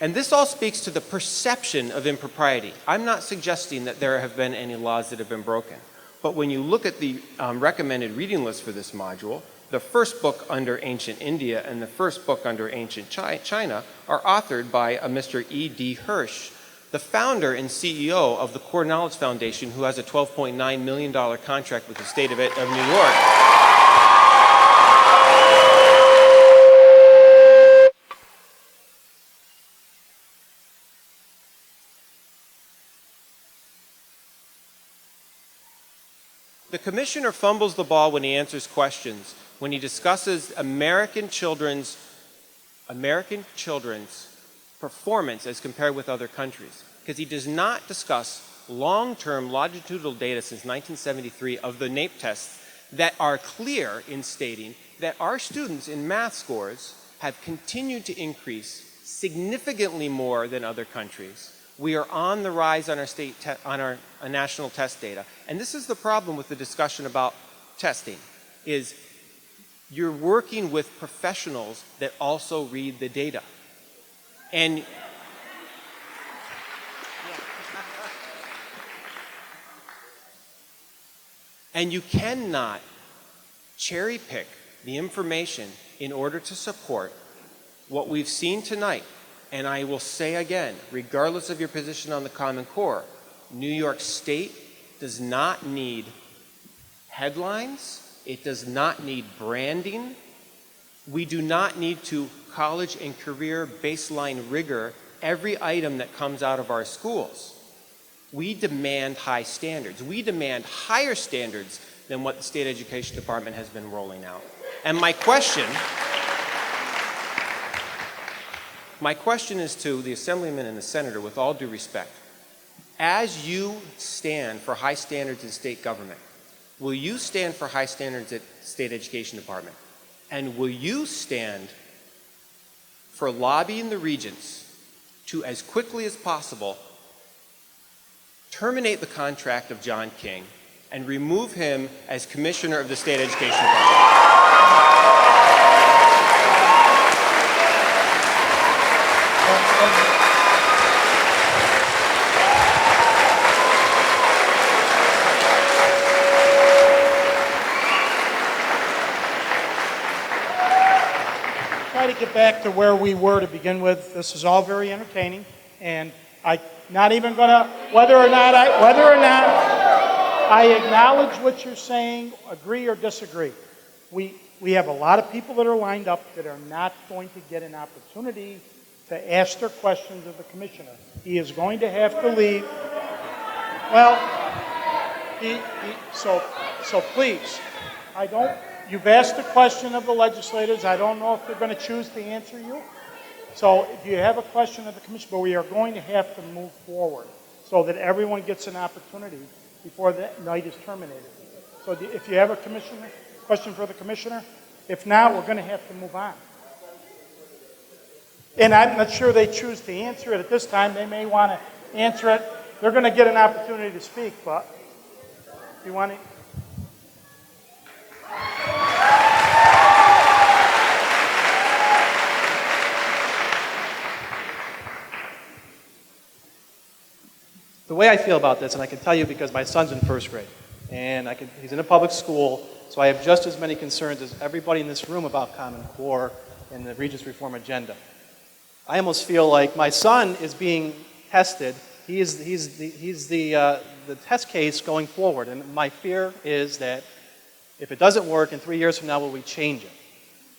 And this all speaks to the perception of impropriety. I'm not suggesting that there have been any laws that have been broken. But when you look at the recommended reading list for this module, the first book under Ancient India and the first book under Ancient China are authored by a Mr. E.D. Hirsch, the founder and CEO of the Core Knowledge Foundation, who has a $12.9 million contract with the state of New York. The commissioner fumbles the ball when he answers questions, when he discusses American children's performance as compared with other countries, because he does not discuss long-term longitudinal data since 1973 of the NAEP tests that are clear in stating that our students in math scores have continued to increase significantly more than other countries. We are on the rise on our national test data. And this is the problem with the discussion about testing, is you're working with professionals that also read the data. And you cannot cherry pick the information in order to support what we've seen tonight. And I will say again, regardless of your position on the Common Core, New York State does not need headlines. It does not need branding. We do not need to college and career baseline rigor every item that comes out of our schools. We demand high standards. We demand higher standards than what the State Education Department has been rolling out. And my question is to the Assemblyman and the Senator, with all due respect. As you stand for high standards in state government, will you stand for high standards at State Education Department? And will you stand for lobbying the regents to, as quickly as possible, terminate the contract of John King and remove him as Commissioner of the State Education Department? Try to get get back to where we were to begin with. This is all very entertaining, and I'm not even gonna, whether or not I acknowledge what you're saying, agree or disagree. We have a lot of people that are lined up that are not going to get an opportunity to ask their questions of the commissioner. He is going to have to leave. Well, so please, you've asked the question of the legislators. I don't know if they're going to choose to answer you. So if you have a question of the commission, but we are going to have to move forward so that everyone gets an opportunity before the night is terminated. So if you have a question for the commissioner, if not, we're going to have to move on. And I'm not sure they choose to answer it at this time. They may want to answer it. They're going to get an opportunity to speak, but if you want to... The way I feel about this, and I can tell you because my son's in first grade, and he's in a public school, so I have just as many concerns as everybody in this room about Common Core and the Regents Reform agenda. I almost feel like my son is being tested. He's the test case going forward, and my fear is that if it doesn't work, in 3 years from now, will we change it?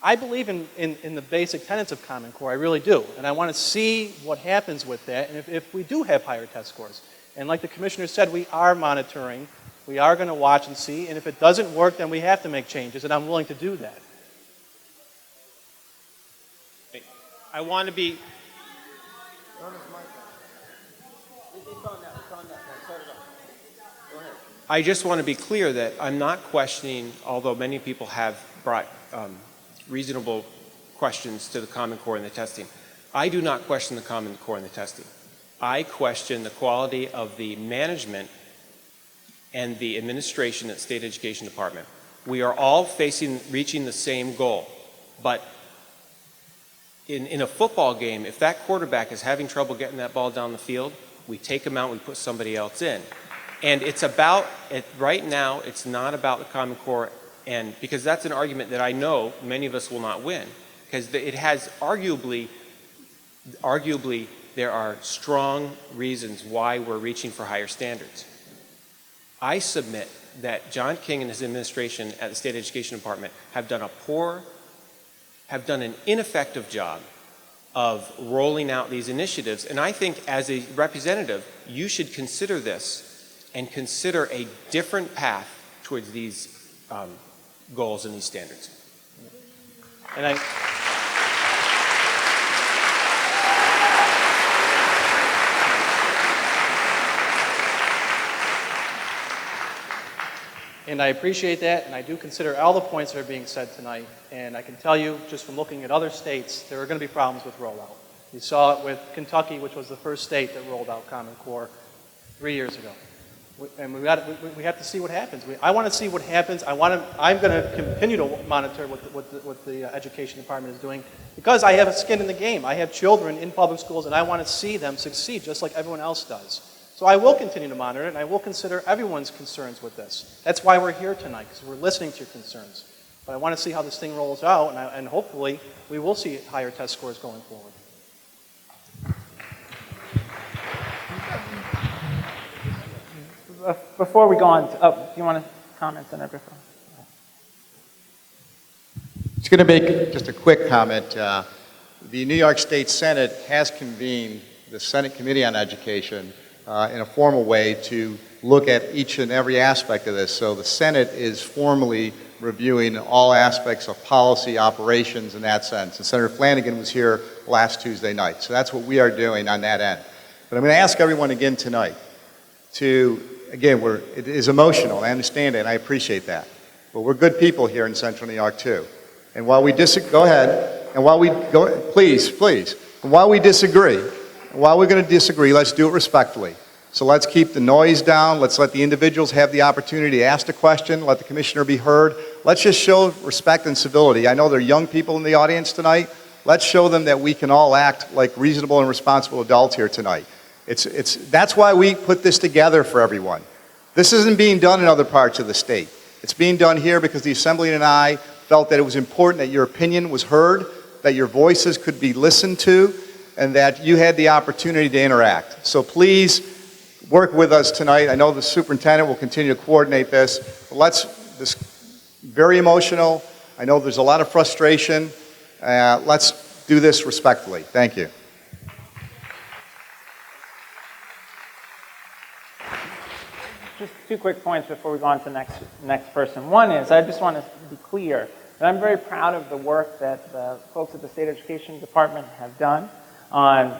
I believe in the basic tenets of Common Core, I really do, and I want to see what happens with that, and if we do have higher test scores. And like the commissioner said, we are monitoring, we are going to watch and see, and if it doesn't work, then we have to make changes, and I'm willing to do that. I want to be... I just want to be clear that I'm not questioning, although many people have brought reasonable questions to the Common Core and the testing. I do not question the Common Core and the testing. I question the quality of the management and the administration at State Education Department. We are all reaching the same goal, but in a football game, if that quarterback is having trouble getting that ball down the field, we take him out, we put somebody else in. And it's about, right now, it's not about the Common Core, and because that's an argument that I know many of us will not win, because it has arguably there are strong reasons why we're reaching for higher standards. I submit that John King and his administration at the State Education Department have done an ineffective job of rolling out these initiatives, and I think as a representative, you should consider this and consider a different path towards these goals and these standards. And I appreciate that, and I do consider all the points that are being said tonight. And I can tell you, just from looking at other states, there are going to be problems with rollout. You saw it with Kentucky, which was the first state that rolled out Common Core 3 years ago. And we have to see what happens. I want to see what happens. I'm going to continue to monitor what the Education Department is doing because I have a skin in the game. I have children in public schools, and I want to see them succeed just like everyone else does. So I will continue to monitor it, and I will consider everyone's concerns with this. That's why we're here tonight, because we're listening to your concerns. But I want to see how this thing rolls out, and hopefully we will see higher test scores going forward. Before we go on, do you want to comment, Senator Griffo? Just going to make just a quick comment. The New York State Senate has convened the Senate Committee on Education in a formal way to look at each and every aspect of this. So the Senate is formally reviewing all aspects of policy, operations in that sense. And Senator Flanagan was here last Tuesday night. So that's what we are doing on that end. But I'm going to ask everyone again tonight to, again, it is emotional, I understand it, and I appreciate that. But we're good people here in Central New York too. And while we disagree, go ahead, and while we go, please, and while we disagree, while we're going to disagree, let's do it respectfully. So let's keep the noise down. Let's let the individuals have the opportunity to ask the question. Let the commissioner be heard. Let's just show respect and civility. I know there are young people in the audience tonight. Let's show them that we can all act like reasonable and responsible adults here tonight. That's why we put this together for everyone. This isn't being done in other parts of the state. It's being done here because the Assembly and I felt that it was important that your opinion was heard, that your voices could be listened to, and that you had the opportunity to interact. So please work with us tonight. I know the superintendent will continue to coordinate this. This very emotional. I know there's a lot of frustration. Let's do this respectfully. Thank you. Just 2 quick points before we go on to the next person. One is, I just want to be clear that I'm very proud of the work that the folks at the State Education Department have done on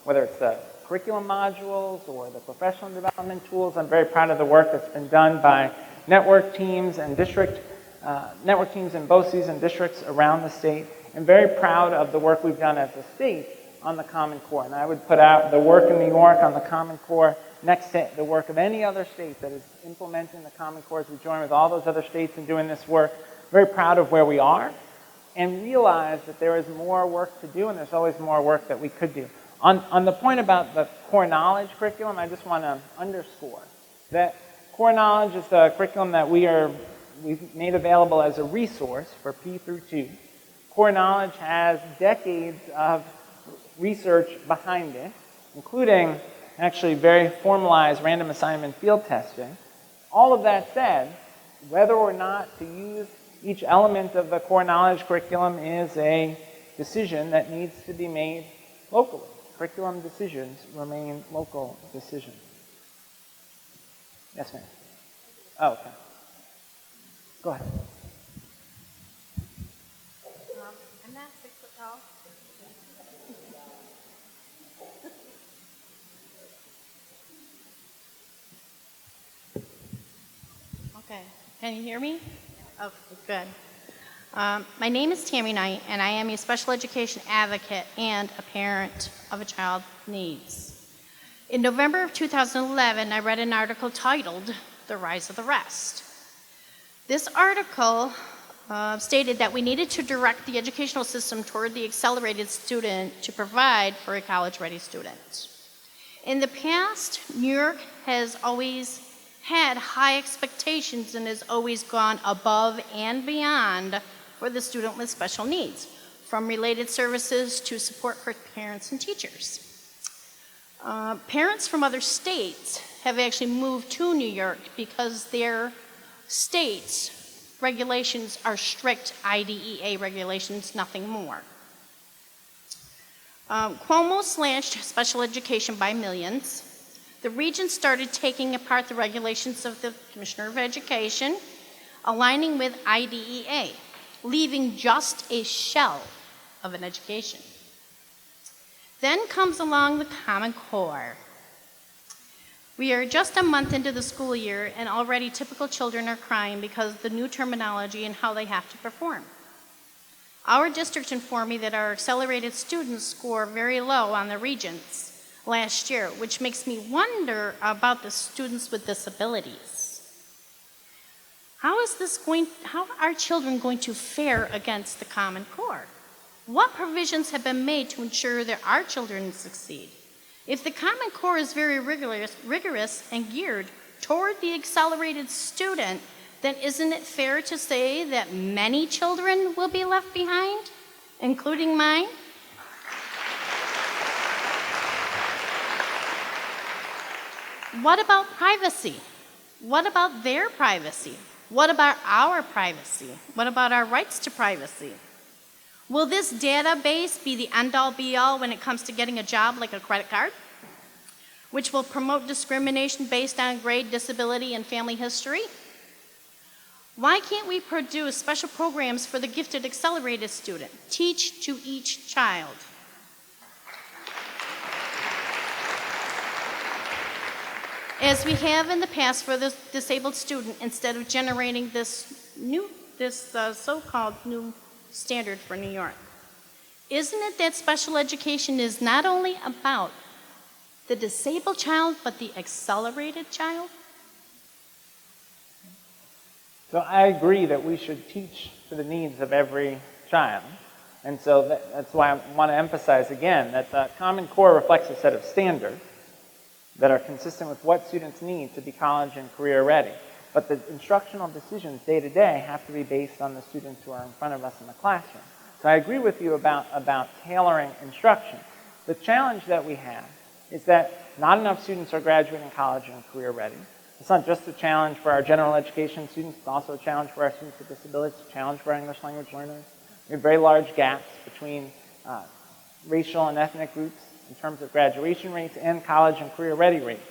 whether it's the curriculum modules or the professional development tools. I'm very proud of the work that's been done by network teams and network teams in BOCES and districts around the state. I'm very proud of the work we've done as a state on the Common Core. And I would put out the work in New York on the Common Core next to the work of any other state that is implementing the Common Core as we join with all those other states in doing this work. Very proud of where we are, and realize that there is more work to do, and there's always more work that we could do. On the point about the core knowledge curriculum, I just want to underscore that core knowledge is the curriculum that we've made available as a resource for P through 2. Core knowledge has decades of research behind it, including actually very formalized random assignment field testing. All of that said, whether or not to use each element of the core knowledge curriculum is a decision that needs to be made locally. Curriculum decisions remain local decisions. Yes, ma'am. Oh, okay. Go ahead. I'm not 6 foot tall. Okay, can you hear me? Oh, good. My name is Tammy Knight, and I am a special education advocate and a parent of a child with needs. In November of 2011, I read an article titled "The Rise of the Rest." This article stated that we needed to direct the educational system toward the accelerated student to provide for a college-ready student. In the past, New York has always had high expectations and has always gone above and beyond for the student with special needs, from related services to support for parents and teachers. Parents from other states have actually moved to New York because their state's regulations are strict IDEA regulations, nothing more. Cuomo slashed special education by millions. The region started taking apart the regulations of the Commissioner of Education, aligning with IDEA, leaving just a shell of an education. Then comes along the Common Core. We are just a month into the school year, and already typical children are crying because of the new terminology and how they have to perform. Our district informed me that our accelerated students score very low on the Regents last year, which makes me wonder about the students with disabilities. How are children going to fare against the Common Core? What provisions have been made to ensure that our children succeed? If the Common Core is very rigorous and geared toward the accelerated student, then isn't it fair to say that many children will be left behind, including mine? What about privacy? What about their privacy? What about our privacy? What about our rights to privacy? Will this database be the end-all be-all when it comes to getting a job like a credit card, which will promote discrimination based on grade, disability, and family history? Why can't we produce special programs for the gifted accelerated student? Teach to each child. As we have in the past for the disabled student, instead of generating this so-called new standard for New York. Isn't it that special education is not only about the disabled child, but the accelerated child? So I agree that we should teach to the needs of every child. And so that's why I want to emphasize again that the Common Core reflects a set of standards that are consistent with what students need to be college and career ready. But the instructional decisions day to day have to be based on the students who are in front of us in the classroom. So I agree with you about tailoring instruction. The challenge that we have is that not enough students are graduating college and career ready. It's not just a challenge for our general education students, it's also a challenge for our students with disabilities, it's a challenge for our English language learners. We have very large gaps between racial and ethnic groups in terms of graduation rates and college and career ready rates.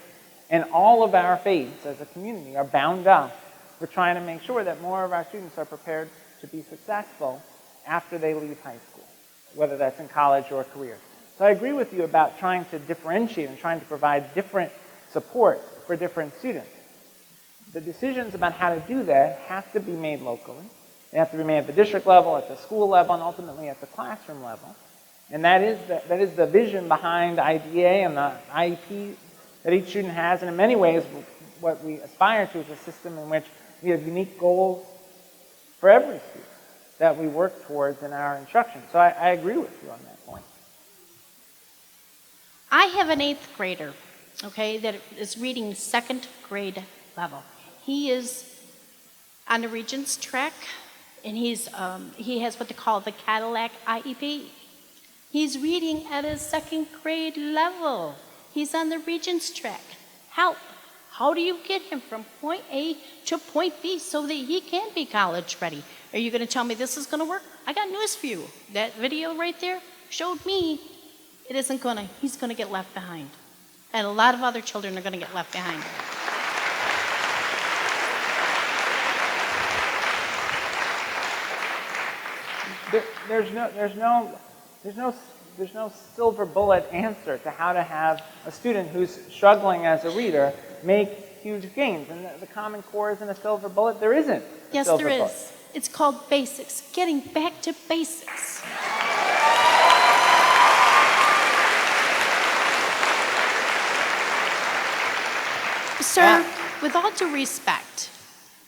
And all of our fates as a community are bound up with trying to make sure that more of our students are prepared to be successful after they leave high school, whether that's in college or career. So I agree with you about trying to differentiate and trying to provide different support for different students. The decisions about how to do that have to be made locally. They have to be made at the district level, at the school level, and ultimately at the classroom level. And that is the vision behind IDEA and the IEP that each student has. And in many ways, what we aspire to is a system in which we have unique goals for every student that we work towards in our instruction. So I agree with you on that point. I have an 8th grader, okay, that is reading 2nd grade level. He is on the Regents track, and he has what they call the Cadillac IEP. He's reading at a 2nd grade level. He's on the Regents track. Help! How do you get him from point A to point B so that he can be college ready? Are you going to tell me this is going to work? I got news for you. That video right there showed me it isn't going to. He's going to get left behind. And a lot of other children are going to get left behind. There's no silver bullet answer to how to have a student who's struggling as a reader make huge gains. And the Common Core isn't a silver bullet. There isn't. Yes, there is. It's called basics. Getting back to basics. Sir, with all due respect,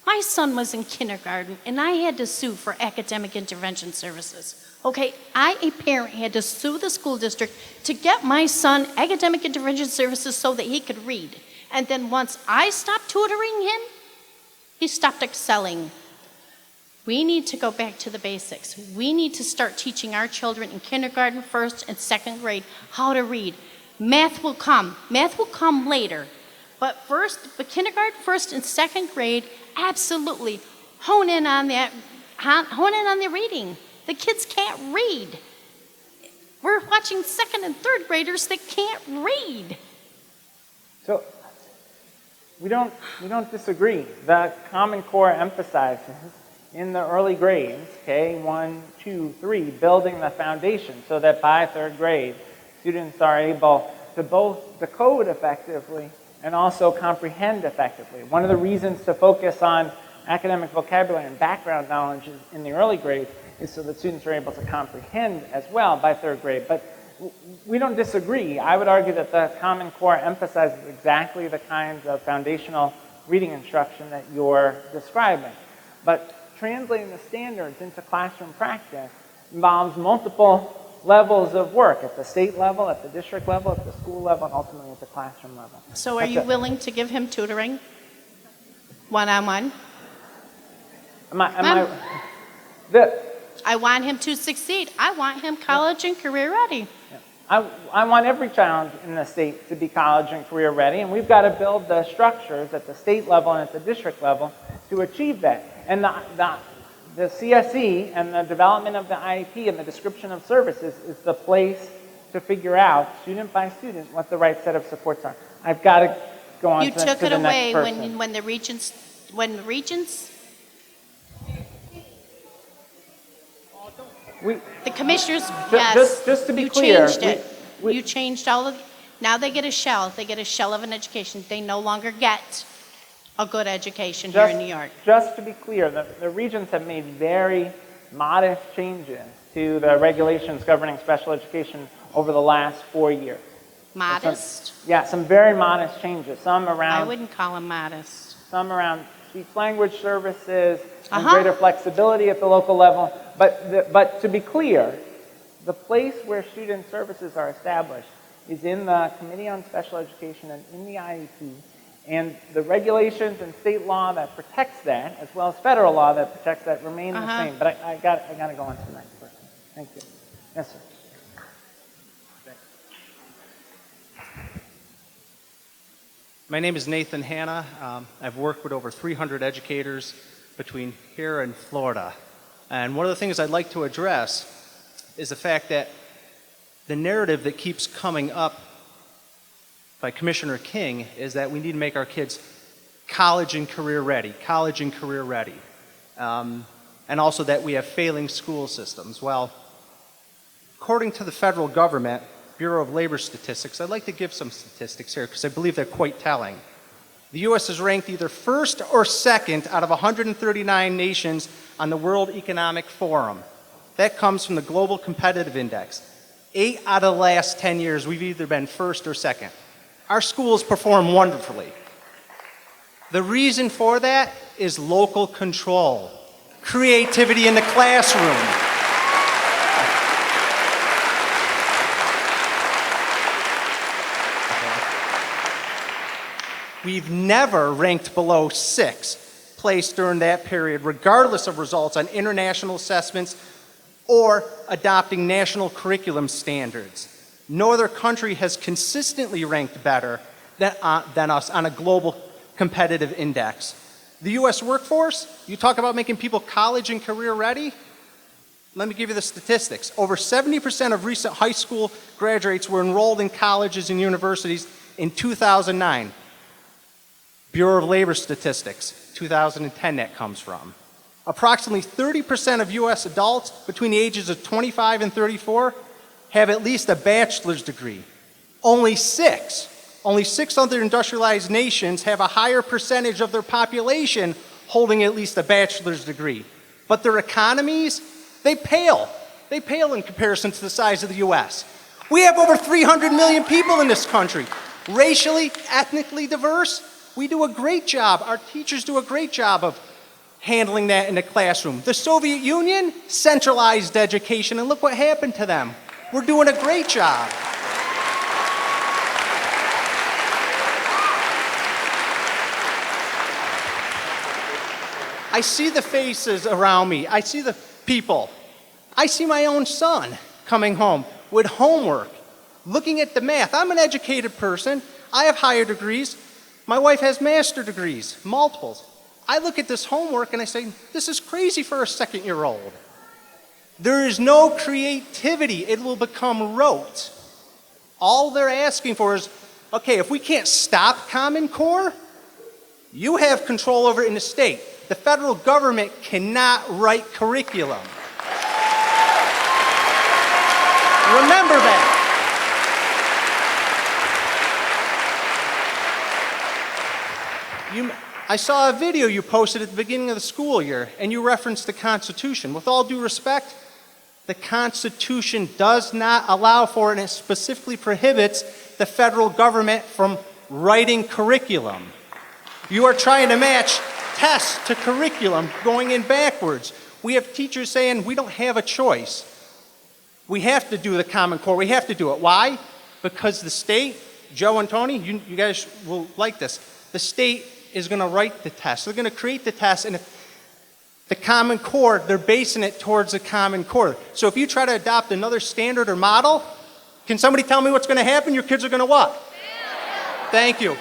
my son was in kindergarten and I had to sue for academic intervention services. Okay, I, a parent, had to sue the school district to get my son academic intervention services so that he could read. And then once I stopped tutoring him, he stopped excelling. We need to go back to the basics. We need to start teaching our children in kindergarten, 1st and 2nd grade how to read. Math will come. Math will come later. But kindergarten, 1st and 2nd grade, absolutely hone in on that, hone in on the reading. The kids can't read. We're watching 2nd and 3rd graders that can't read. So we don't disagree. The Common Core emphasizes in the early grades, K1, 2, 3, building the foundation so that by 3rd grade, students are able to both decode effectively and also comprehend effectively. One of the reasons to focus on academic vocabulary and background knowledge in the early grades is so that students are able to comprehend as well by 3rd grade. But we don't disagree. I would argue that the Common Core emphasizes exactly the kinds of foundational reading instruction that you're describing. But translating the standards into classroom practice involves multiple levels of work at the state level, at the district level, at the school level, and ultimately at the classroom level. So are you willing to give him tutoring? One-on-one? I want him to succeed. I want him college and career ready. I want every child in the state to be college and career ready, and we've got to build the structures at the state level and at the district level to achieve that. And the CSE and the development of the IEP and the description of services is the place to figure out, student by student, what the right set of supports are. I've got to go on You to the took it next away person. when the regents, the commissioners, yes. Just to be you clear, changed it. You changed all of, now they get a shell. They get a shell of an education. They no longer get a good education here in New York. Just to be clear, the regents have made very modest changes to the regulations governing special education over the last 4 years. Modest? Some very modest changes. Some around. I wouldn't call them modest. Some around speech language services and greater flexibility at the local level. But to be clear, the place where student services are established is in the Committee on Special Education and in the IEP. And the regulations and state law that protects that, as well as federal law that protects that, remain the same. But I got to go on to the next person. Thank you. Yes, sir. My name is Nathan Hanna. I've worked with over 300 educators between here and Florida. And one of the things I'd like to address is the fact that the narrative that keeps coming up by Commissioner King is that we need to make our kids college and career ready, college and career ready. And also that we have failing school systems. Well, according to the federal government, Bureau of Labor Statistics, I'd like to give some statistics here because I believe they're quite telling. The U.S. is ranked either first or second out of 139 nations on the World Economic Forum. That comes from the Global Competitive Index. 8 out of the last 10 years, we've either been first or second. Our schools perform wonderfully. The reason for that is local control, creativity in the classroom. We've never ranked below 6th place during that period, regardless of results on international assessments or adopting national curriculum standards. No other country has consistently ranked better than us on a global competitive index. The U.S. workforce, you talk about making people college and career ready? Let me give you the statistics. Over 70% of recent high school graduates were enrolled in colleges and universities in 2009. Bureau of Labor Statistics, 2010 that comes from. Approximately 30% of U.S. adults between the ages of 25 and 34 have at least a bachelor's degree. Only six other industrialized nations have a higher percentage of their population holding at least a bachelor's degree. But their economies, they pale. They pale in comparison to the size of the U.S. We have over 300 million people in this country, racially, ethnically diverse. We do a great job. Our teachers do a great job of handling that in the classroom. The Soviet Union centralized education, and look what happened to them. We're doing a great job. I see the faces around me. I see the people. I see my own son coming home with homework, looking at the math. I'm an educated person. I have higher degrees. My wife has master's degrees, multiples. I look at this homework and I say, this is crazy for a second-year-old. There is no creativity. It will become rote. All they're asking for is, okay, if we can't stop Common Core, you have control over it in the state. The federal government cannot write curriculum. Remember that. I saw a video you posted at the beginning of the school year, and you referenced the Constitution. With all due respect, the Constitution does not allow for, and it specifically prohibits the federal government from writing curriculum. You are trying to match tests to curriculum, going in backwards. We have teachers saying we don't have a choice. We have to do the Common Core. We have to do it. Why? Because the state, Joe and Tony, you guys will like this. The state is going to write the test. They're going to create the test, and if the Common Core, they're basing it towards the Common Core. So if you try to adopt another standard or model, can somebody tell me what's going to happen? Your kids are going to what? Thank you.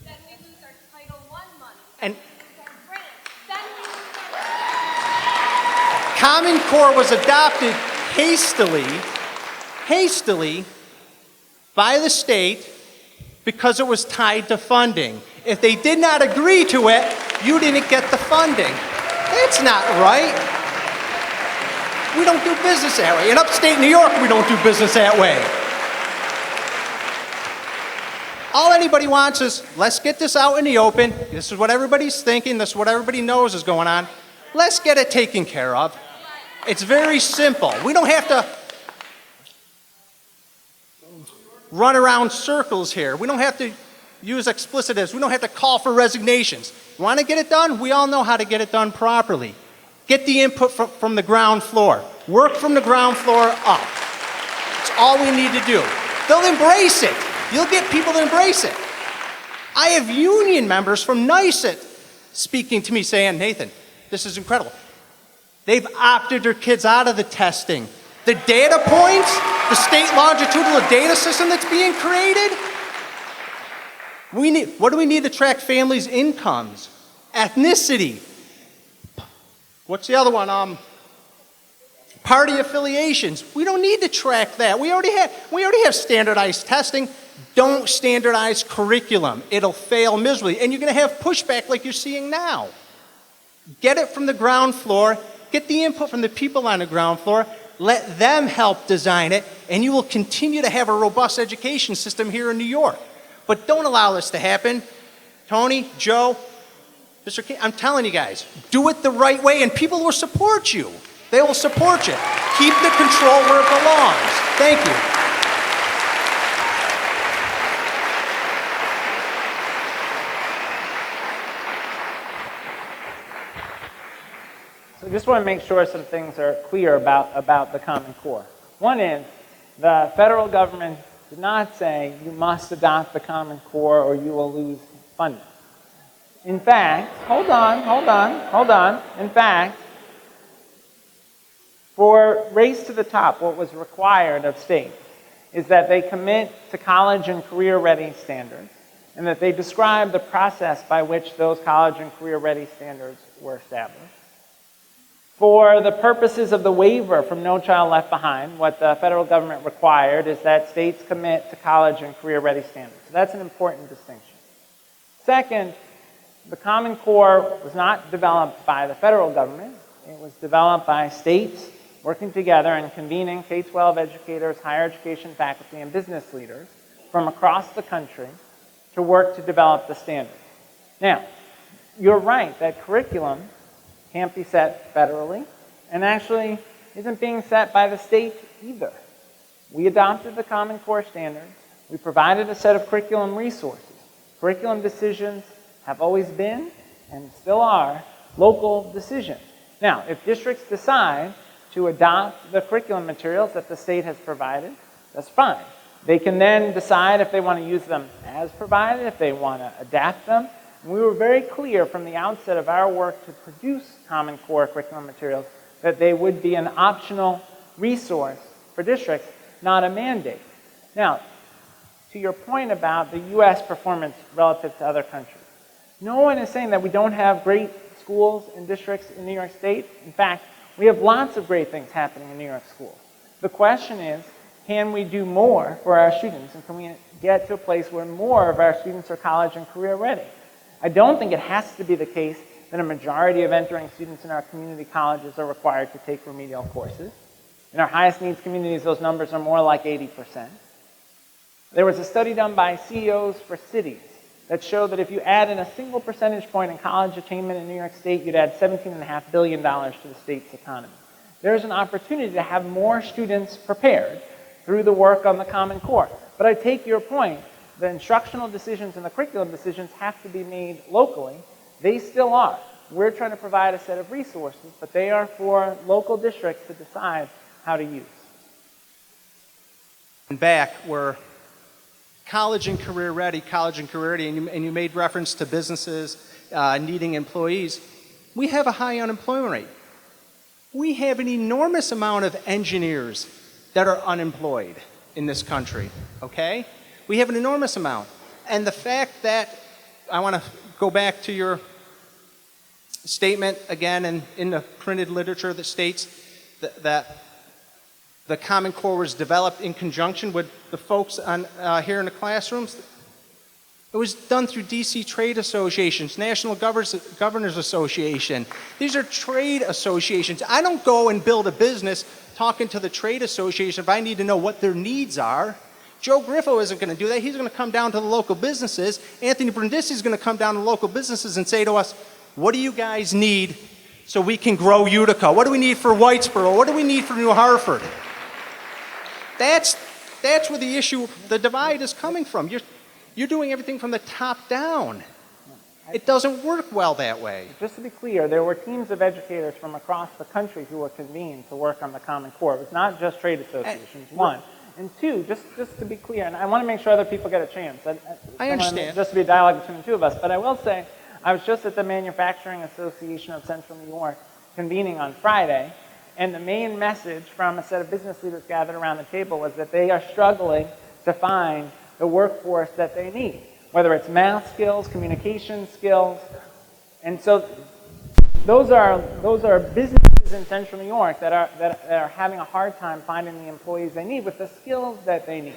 Then we lose our Title I money. And Then we lose our grants. Then we lose our... Common Core was adopted hastily by the state because it was tied to funding. If they did not agree to it, you didn't get the funding. That's not right. We don't do business that way. In upstate New York, we don't do business that way. All anybody wants is, let's get this out in the open. This is what everybody's thinking. This is what everybody knows is going on. Let's get it taken care of. It's very simple. We don't have to run around circles here. We don't have to use explicitives. We don't have to call for resignations. Want to get it done? We all know how to get it done properly. Get the input from the ground floor. Work from the ground floor up. That's all we need to do. They'll embrace it. You'll get people to embrace it. I have union members from NYS speaking to me saying, Nathan, this is incredible. They've opted their kids out of the testing. The data points, the state longitudinal data system that's being created, what do we need to track families' incomes? Ethnicity. What's the other one? Party affiliations. We don't need to track that. We already have standardized testing. Don't standardize curriculum. It'll fail miserably. And you're going to have pushback like you're seeing now. Get it from the ground floor. Get the input from the people on the ground floor. Let them help design it. And you will continue to have a robust education system here in New York. But don't allow this to happen. Tony, Joe, Mr. King, I'm telling you guys, do it the right way and people will support you. They will support you. Keep the control where it belongs. Thank you. So I just want to make sure some things are clear about the Common Core. One is the federal government did not say you must adopt the Common Core or you will lose funding. In fact, hold on. In fact, for Race to the Top, what was required of states is that they commit to college and career-ready standards and that they describe the process by which those college and career-ready standards were established. For the purposes of the waiver from No Child Left Behind, what the federal government required is that states commit to college and career-ready standards. So that's an important distinction. Second, the Common Core was not developed by the federal government. It was developed by states working together and convening K-12 educators, higher education faculty, and business leaders from across the country to work to develop the standards. Now, you're right that curriculum can't be set federally and actually isn't being set by the state either. We adopted the Common Core standards. We provided a set of curriculum resources. Curriculum decisions have always been and still are local decisions. Now, if districts decide to adopt the curriculum materials that the state has provided, that's fine. They can then decide if they want to use them as provided, if they want to adapt them. And we were very clear from the outset of our work to produce Common Core curriculum materials that they would be an optional resource for districts, not a mandate. Now, to your point about the U.S. performance relative to other countries, no one is saying that we don't have great schools and districts in New York State. In fact, we have lots of great things happening in New York schools. The question is, can we do more for our students? And can we get to a place where more of our students are college and career ready? I don't think it has to be the case that a majority of entering students in our community colleges are required to take remedial courses. In our highest needs communities, those numbers are more like 80%. There was a study done by CEOs for cities that showed that if you add in a single percentage point in college attainment in New York State, you'd add $17.5 billion to the state's economy. There's an opportunity to have more students prepared through the work on the Common Core. But I take your point. The instructional decisions and the curriculum decisions have to be made locally. They still are. We're trying to provide a set of resources, but they are for local districts to decide how to use. Back where college and career ready, and you made reference to businesses needing employees. We have a high unemployment rate. We have an enormous amount of engineers that are unemployed in this country, okay? We have an enormous amount. And the fact that, I want to go back to your statement again in the printed literature that states that the Common Core was developed in conjunction with the folks on, here in the classrooms. It was done through DC trade associations, National Governors Association. These are trade associations. I don't go and build a business talking to the trade association if I need to know what their needs are. Joe Griffo isn't going to do that. He's going to come down to the local businesses. Anthony Brindisi is going to come down to local businesses and say to us, what do you guys need so we can grow Utica? What do we need for Whitesboro? What do we need for New Hartford? That's where the issue, the divide is coming from. You're doing everything from the top down. It doesn't work well that way. Just to be clear, there were teams of educators from across the country who were convened to work on the Common Core. It was not just trade associations, one. And two, just to be clear, and I want to make sure other people get a chance. I understand. Just to be a dialogue between the two of us, but I will say, I was just at the Manufacturing Association of Central New York convening on Friday, and the main message from a set of business leaders gathered around the table was that they are struggling to find the workforce that they need, whether it's math skills, communication skills. And so those are businesses in Central New York that are having a hard time finding the employees they need with the skills that they need.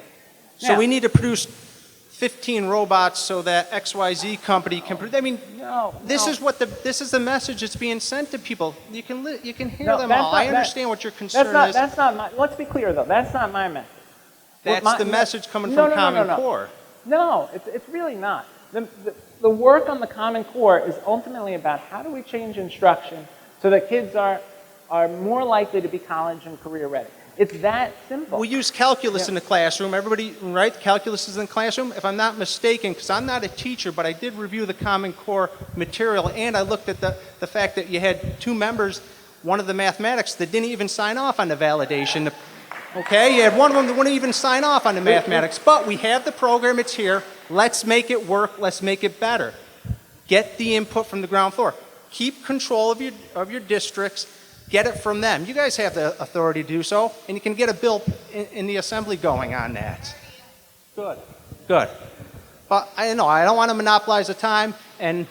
So Now, we need to produce 15 robots so that XYZ company can produce. I mean, this is the message that's being sent to people. You can hear them all. I understand what your concern is. That's not my, let's be clear though, that's not my message. That's the message coming from Common Core. No, it's really not. The work on the Common Core is ultimately about how do we change instruction so that kids are more likely to be college and career ready. It's that simple. We use calculus in the classroom. Everybody, right? Calculus is in the classroom. If I'm not mistaken, because I'm not a teacher, but I did review the Common Core material, and I looked at the fact that you had 2 members, one of the mathematics, that didn't even sign off on the validation. Okay, you had one of them that wouldn't even sign off on the mathematics, but we have the program, it's here. Let's make it work, let's make it better. Get the input from the ground floor. Keep control of your districts, get it from them. You guys have the authority to do so, and you can get a bill in the assembly going on that. Good. Good. But I don't want to monopolize the time, and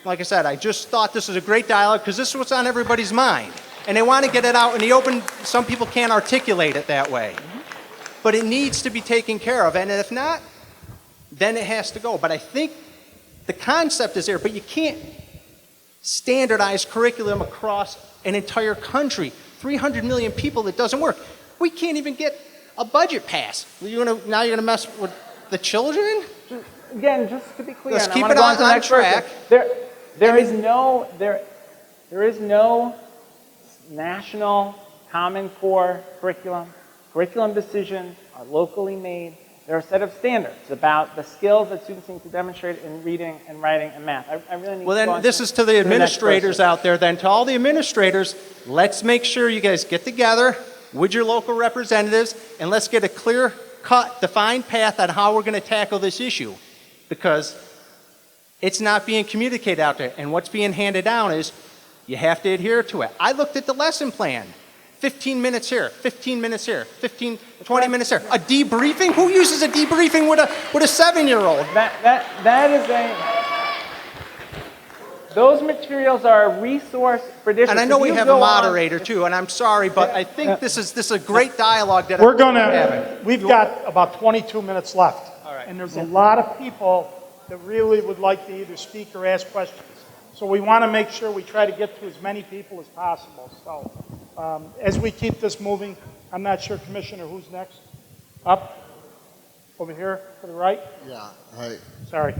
like I said, I just thought this was a great dialogue because this is what's on everybody's mind. And they want to get it out in the open. Some people can't articulate it that way. But it needs to be taken care of. And if not, then it has to go. But I think the concept is there. But you can't standardize curriculum across an entire country. 300 million people, that doesn't work. We can't even get a budget passed. Now you're going to mess with the children? Again, just to be clear, let's and keep I it wanna go on to the next track. person. There is no national Common Core curriculum. Curriculum decisions are locally made. There are a set of standards about the skills that students need to demonstrate in reading and writing and math. I really need Well, to go then on this is to the next administrators person. out there. Then to all the administrators, let's make sure you guys get together with your local representatives and let's get a clear-cut, defined path on how we're going to tackle this issue. Because it's not being communicated out there. And what's being handed down is you have to adhere to it. I looked at the lesson plan. 15 minutes here, 15 minutes here, 20 minutes here. A debriefing? Who uses a debriefing with a 7-year-old? That is those materials are a resource for districts. And I know we have a moderator too, and I'm sorry, but I think this is a great dialogue that We're I'm having. we've got about 22 minutes left. All right. And there's a lot of people that really would like to either speak or ask questions. So we want to make sure we try to get to as many people as possible. So as we keep this moving, I'm not sure, Commissioner, who's next? Up? Over here to the right? Yeah. Hi. Sorry.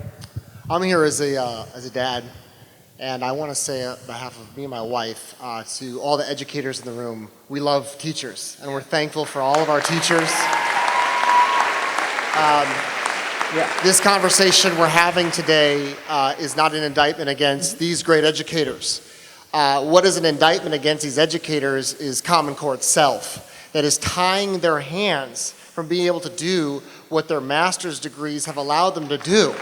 I'm here as a dad, and I want to say on behalf of me and my wife to all the educators in the room, we love teachers, and we're thankful for all of our teachers. This conversation we're having today is not an indictment against these great educators. What is an indictment against these educators is Common Core itself, that is tying their hands from being able to do what their master's degrees have allowed them to do.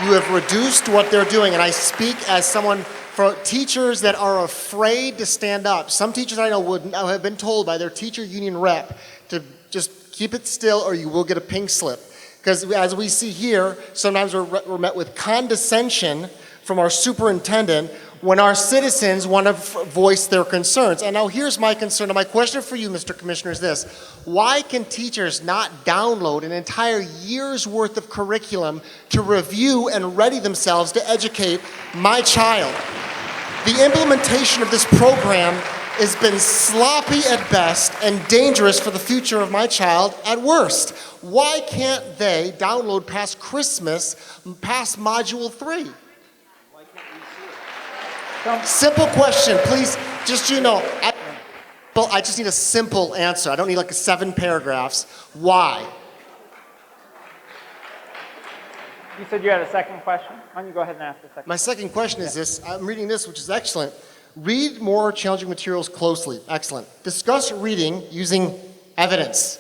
You have reduced what they're doing, and I speak as someone for teachers that are afraid to stand up. Some teachers I know have been told by their teacher union rep to just keep it still or you will get a pink slip. Because as we see here, sometimes we're met with condescension from our superintendent when our citizens want to voice their concerns. And now here's my concern, and my question for you, Mr. Commissioner, is this. Why can teachers not download an entire year's worth of curriculum to review and ready themselves to educate my child? The implementation of this program has been sloppy at best and dangerous for the future of my child at worst. Why can't they download past Christmas, past Module 3? Simple question, please. Just I just need a simple answer. I don't need like 7 paragraphs. Why? You said you had a second question. Why don't you go ahead and ask the second My second question is this. I'm reading this, which is excellent. Read more challenging materials closely. Excellent. Discuss reading using evidence.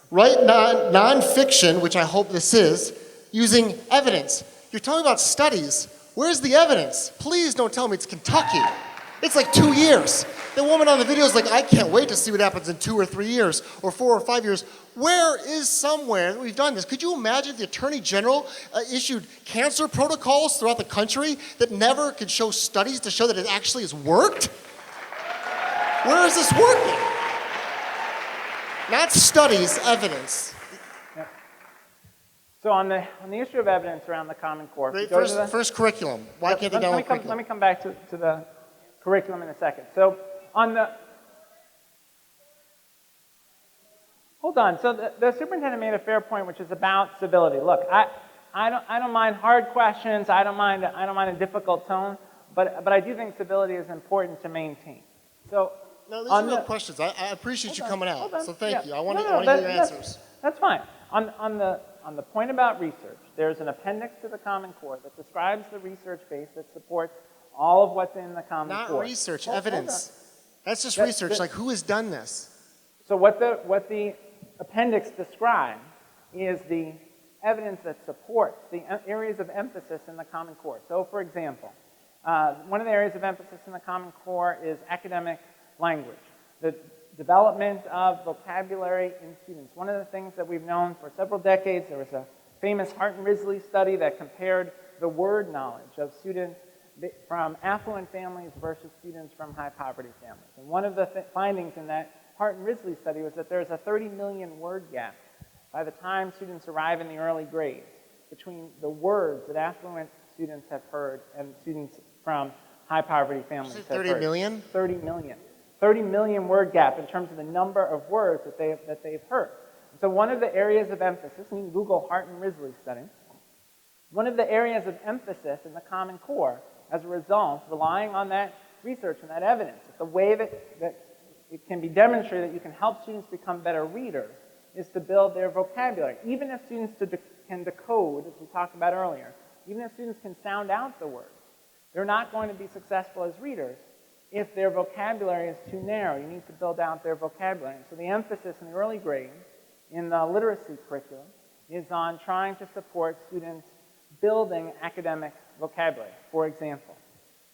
Write nonfiction, which I hope this is, using evidence. You're talking about studies. Where's the evidence? Please don't tell me it's Kentucky. It's like 2 years. The woman on the video is like, I can't wait to see what happens in 2 or 3 years, or 4 or 5 years. Where is somewhere that we've done this? Could you imagine if the Attorney General issued cancer protocols throughout the country that never could show studies to show that it actually has worked? Where is this working? Not studies, evidence. So on the issue of evidence around the Common Core, Wait, first curriculum. Why can't they download curriculum? Let me come back to the curriculum in a second. So on the, hold on. So the superintendent made a fair point, which is about civility. Look, I don't mind hard questions. I don't mind a difficult tone, but I do think civility is important to maintain. So no, these are real questions. I appreciate you coming out. So thank you. I want to hear your answers. That's fine. On the point about research, there's an appendix to the Common Core that describes the research base that supports all of what's in the Common Core. Not research, evidence. That's just research. Like, who has done this? So what the appendix describes is the evidence that supports the areas of emphasis in the Common Core. So, for example, one of the areas of emphasis in the Common Core is academic language. The development of vocabulary in students. One of the things that we've known for several decades, there was a famous Hart and Risley study that compared the word knowledge of students from affluent families versus students from high poverty families. And one of the findings in that Hart and Risley study was that there's a 30 million word gap by the time students arrive in the early grades between the words that affluent students have heard and students from high poverty families have heard. 30 million? 30 million. 30 million word gap in terms of the number of words that they've heard. So one of the areas of emphasis, and you can Google Hart and Risley study, one of the areas of emphasis in the Common Core, as a result, relying on that research and that evidence, the way that it can be demonstrated that you can help students become better readers, is to build their vocabulary. Even if students can decode, as we talked about earlier, even if students can sound out the words, they're not going to be successful as readers if their vocabulary is too narrow. You need to build out their vocabulary. So the emphasis in the early grades in the literacy curriculum is on trying to support students building academic vocabulary, for example.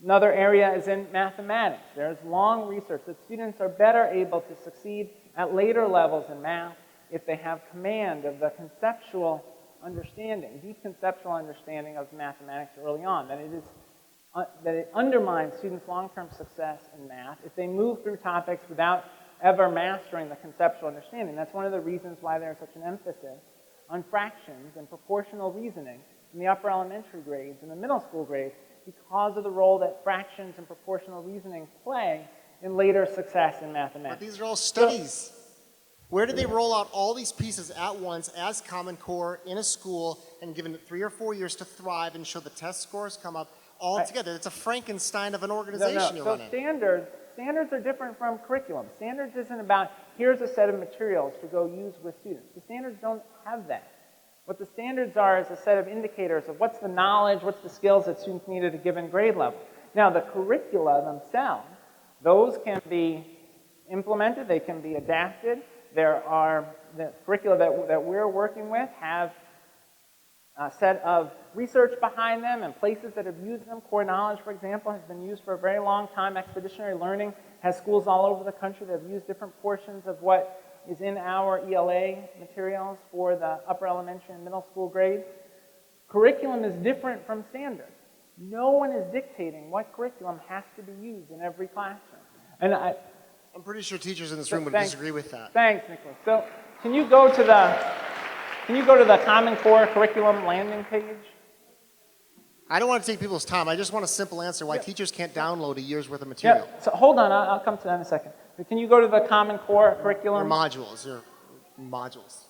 Another area is in mathematics. There's long research that students are better able to succeed at later levels in math if they have command of the conceptual understanding, deep conceptual understanding of mathematics early on, that it undermines students' long-term success in math if they move through topics without ever mastering the conceptual understanding. That's one of the reasons why there's such an emphasis on fractions and proportional reasoning in the upper elementary grades and the middle school grades because of the role that fractions and proportional reasoning play in later success in mathematics. But these are all studies. Where did they roll out all these pieces at once as Common Core in a school and given it 3 or 4 years to thrive and show the test scores come up all together? It's a Frankenstein of an organization you're running. So standards are different from curriculum. Standards isn't about, here's a set of materials to go use with students. The standards don't have that. What the standards are is a set of indicators of what's the knowledge, what's the skills that students need at a given grade level. Now, the curricula themselves, those can be implemented, they can be adapted. There are, the curricula that we're working with have a set of research behind them and places that have used them. Core knowledge, for example, has been used for a very long time. Expeditionary learning has schools all over the country that have used different portions of what is in our ELA materials for the upper elementary and middle school grades. Curriculum is different from standards. No one is dictating what curriculum has to be used in every classroom. And I'm pretty sure teachers in this room would disagree with that. Thanks, Nicholas. So can you go to the Common Core curriculum landing page? I don't want to take people's time. I just want a simple answer why teachers can't download a year's worth of material. Yeah. So hold on, I'll come to that in a second. But can you go to the Common Core curriculum? Your modules.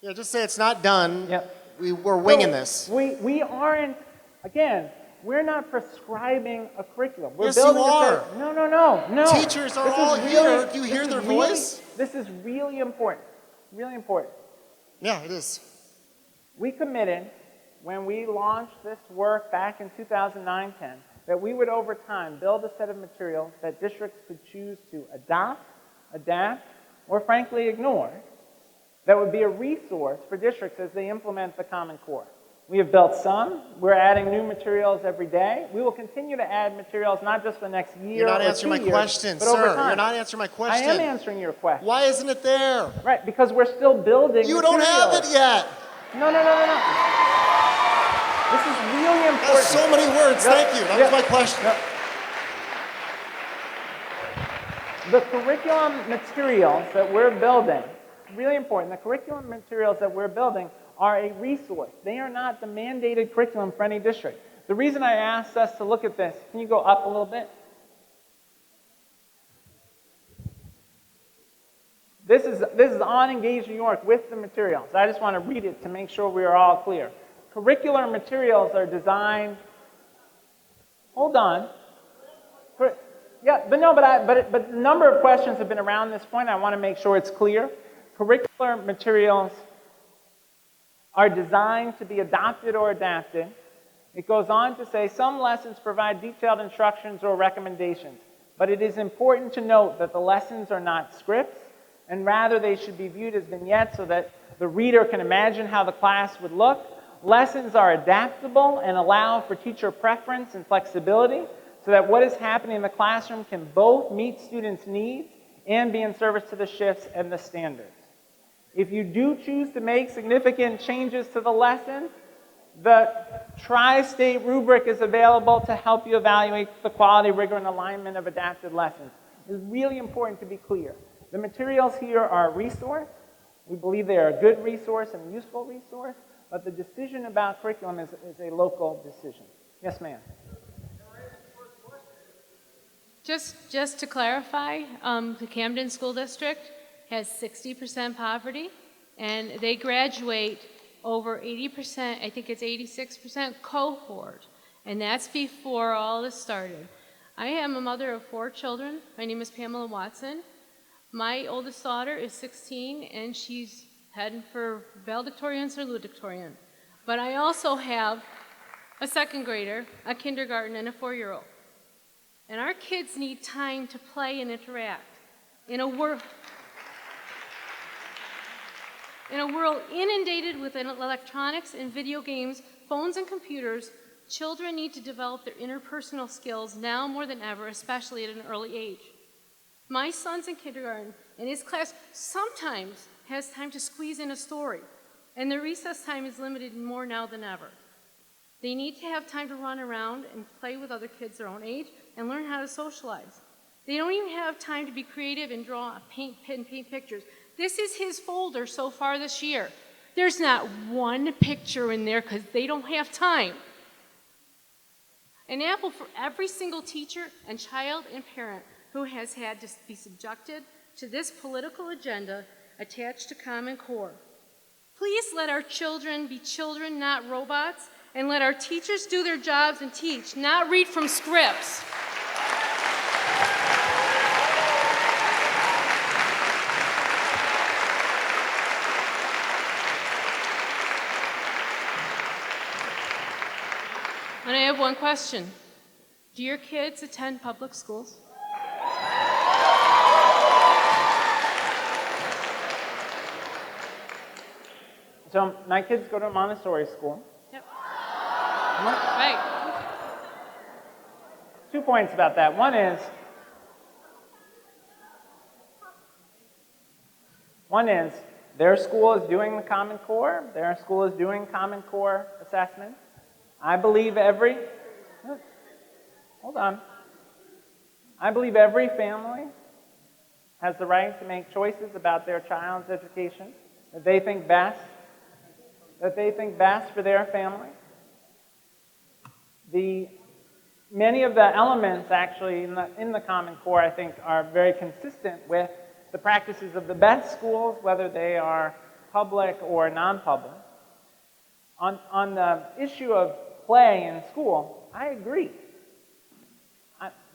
Yeah, just say it's not done. Yep. We're winging this. We aren't, again, we're not prescribing a curriculum. We're Yes, building you are. No. Teachers are all here. Do you hear their voice? This is really important. Really important. Yeah, it is. We committed, when we launched this work back in 2009-10, that we would over time build a set of materials that districts could choose to adopt, adapt, or frankly ignore, that would be a resource for districts as they implement the Common Core. We have built some. We're adding new materials every day. We will continue to add materials not just for the next year You're not or answering 2 my years, question, but over sir. time. You're not answering my question. I am answering your question. Why isn't it there? Right, because we're still building You don't have it yet. No. This is really important. That's so many words. Thank you. That was my question. The curriculum materials that we're building, really important, the curriculum materials that we're building are a resource. They are not the mandated curriculum for any district. The reason I asked us to look at this, can you go up a little bit? This is on Engage New York with the materials. I just want to read it to make sure we are all clear. Curricular materials are designed, hold on. Yeah, but a number of questions have been around this point. I want to make sure it's clear. Curricular materials are designed to be adopted or adapted. It goes on to say some lessons provide detailed instructions or recommendations, but it is important to note that the lessons are not scripts, and rather they should be viewed as vignettes so that the reader can imagine how the class would look. Lessons are adaptable and allow for teacher preference and flexibility so that what is happening in the classroom can both meet students' needs and be in service to the shifts and the standards. If you do choose to make significant changes to the lesson, the tri-state rubric is available to help you evaluate the quality, rigor, and alignment of adapted lessons. It's really important to be clear. The materials here are a resource. We believe they are a good resource and a useful resource, but the decision about curriculum is a local decision. Yes, ma'am. Just to clarify, the Camden School District has 60% poverty, and they graduate over 80%, I think it's 86% cohort, and that's before all this started. I am a mother of 4 children. My name is Pamela Watson. My oldest daughter is 16, and she's heading for valedictorian or salutatorian. But I also have a 2nd grader, a kindergarten, and a 4-year-old. And our kids need time to play and interact. In a world inundated with electronics and video games, phones and computers, children need to develop their interpersonal skills now more than ever, especially at an early age. My son's in kindergarten, and his class sometimes has time to squeeze in a story, and their recess time is limited more now than ever. They need to have time to run around and play with other kids their own age and learn how to socialize. They don't even have time to be creative and draw, paint pictures. This is his folder so far this year. There's not one picture in there because they don't have time. An apple for every single teacher and child and parent who has had to be subjected to this political agenda attached to Common Core. Please let our children be children, not robots, and let our teachers do their jobs and teach, not read from scripts. And I have one question. Do your kids attend public schools? So my kids go to a Montessori school. Yep. Right. 2 points about that. One is their school is doing the Common Core. Their school is doing Common Core assessments. I believe every family has the right to make choices about their child's education that they think best for their family. Many of the elements actually in the Common Core, I think, are very consistent with the practices of the best schools, whether they are public or non-public. On the issue of play in school, I agree.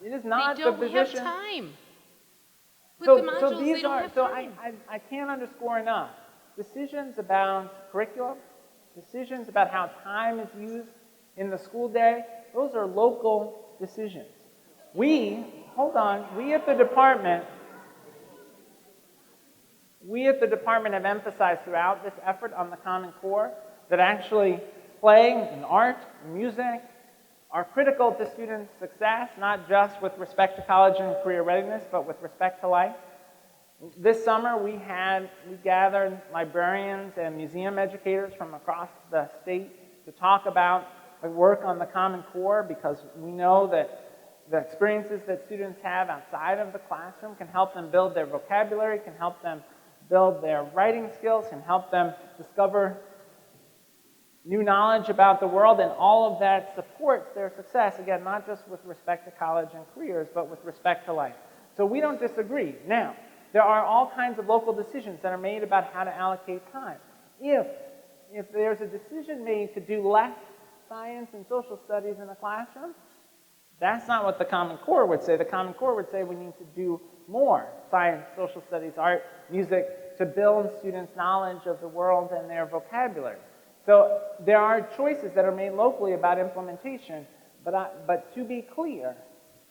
It is not the position. They don't have time. With the modules, they don't have time. I can't underscore enough. Decisions about curriculum, decisions about how time is used in the school day, those are local decisions. We at the department have emphasized throughout this effort on the Common Core that actually play and art and music are critical to students' success, not just with respect to college and career readiness, but with respect to life. This summer, we gathered librarians and museum educators from across the state to talk about the work on the Common Core, because we know that the experiences that students have outside of the classroom can help them build their vocabulary, can help them build their writing skills, can help them discover new knowledge about the world, and all of that supports their success, again, not just with respect to college and careers, but with respect to life. So we don't disagree. Now, there are all kinds of local decisions that are made about how to allocate time. If there's a decision made to do less science and social studies in a classroom, that's not what the Common Core would say. The Common Core would say we need to do more science, social studies, art, music, to build students' knowledge of the world and their vocabulary. So there are choices that are made locally about implementation, but to be clear,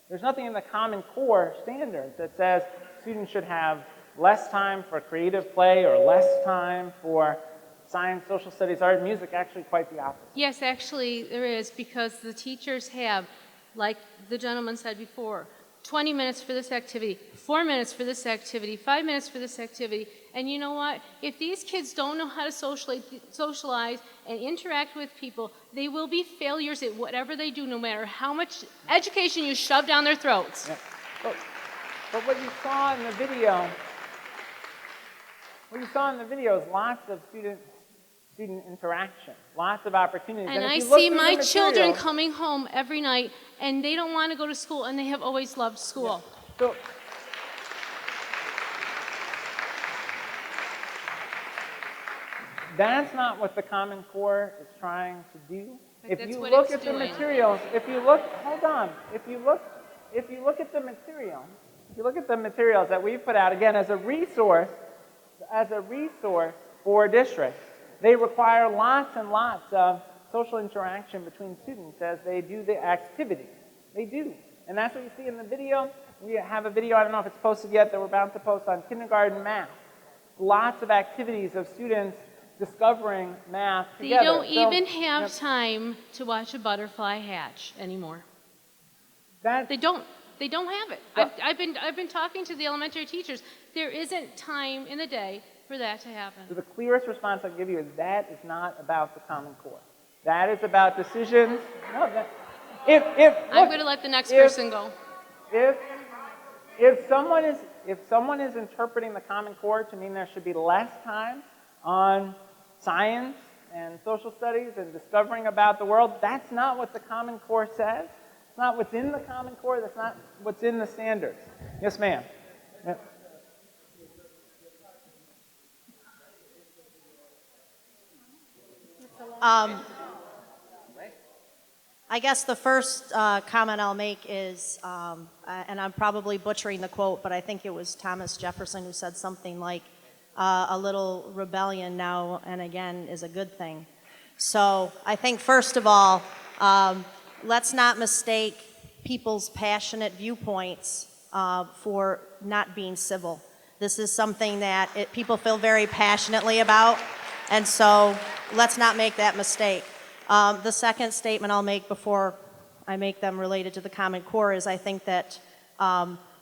there's nothing in the Common Core standards that says students should have less time for creative play or less time for science, social studies, art, and music. Actually, quite the opposite. Yes, actually there is, because the teachers have, like the gentleman said before, 20 minutes for this activity, 4 minutes for this activity, 5 minutes for this activity. And you know what? If these kids don't know how to socialize and interact with people, they will be failures at whatever they do, no matter how much education you shove down their throats. Yeah. But what you saw in the video, is lots of student interaction, lots of opportunities. And if I you look see through the my children material- coming home every night, and they don't want to go to school, and they have always loved school. So, that's not what the Common Core is trying to do. But If that's you what look it's at the doing. materials, if you look at the materials that we've put out, again, as a resource for districts, they require lots and lots of social interaction between students as they do the activity. They do. And that's what you see in the video. We have a video, I don't know if it's posted yet, that we're about to post on kindergarten math. Lots of activities of students discovering math They together. don't So, even have time to watch a butterfly hatch anymore. They don't have it. I've been talking to the elementary teachers. There isn't time in the day for that to happen. So the clearest response I'll give you is that is not about the Common Core. That is about decisions. No, I'm going to let the next person go. If someone is interpreting the Common Core to mean there should be less time on science and social studies and discovering about the world, that's not what the Common Core says. It's not what's in the Common Core. That's not what's in the standards. Yes, ma'am. Yeah. I guess the first comment I'll make is, and I'm probably butchering the quote, but I think it was Thomas Jefferson who said something like, a little rebellion now and again is a good thing. So I think first of all, let's not mistake people's passionate viewpoints for not being civil. This is something that people feel very passionately about, and so let's not make that mistake. The second statement I'll make before I make them related to the Common Core is I think that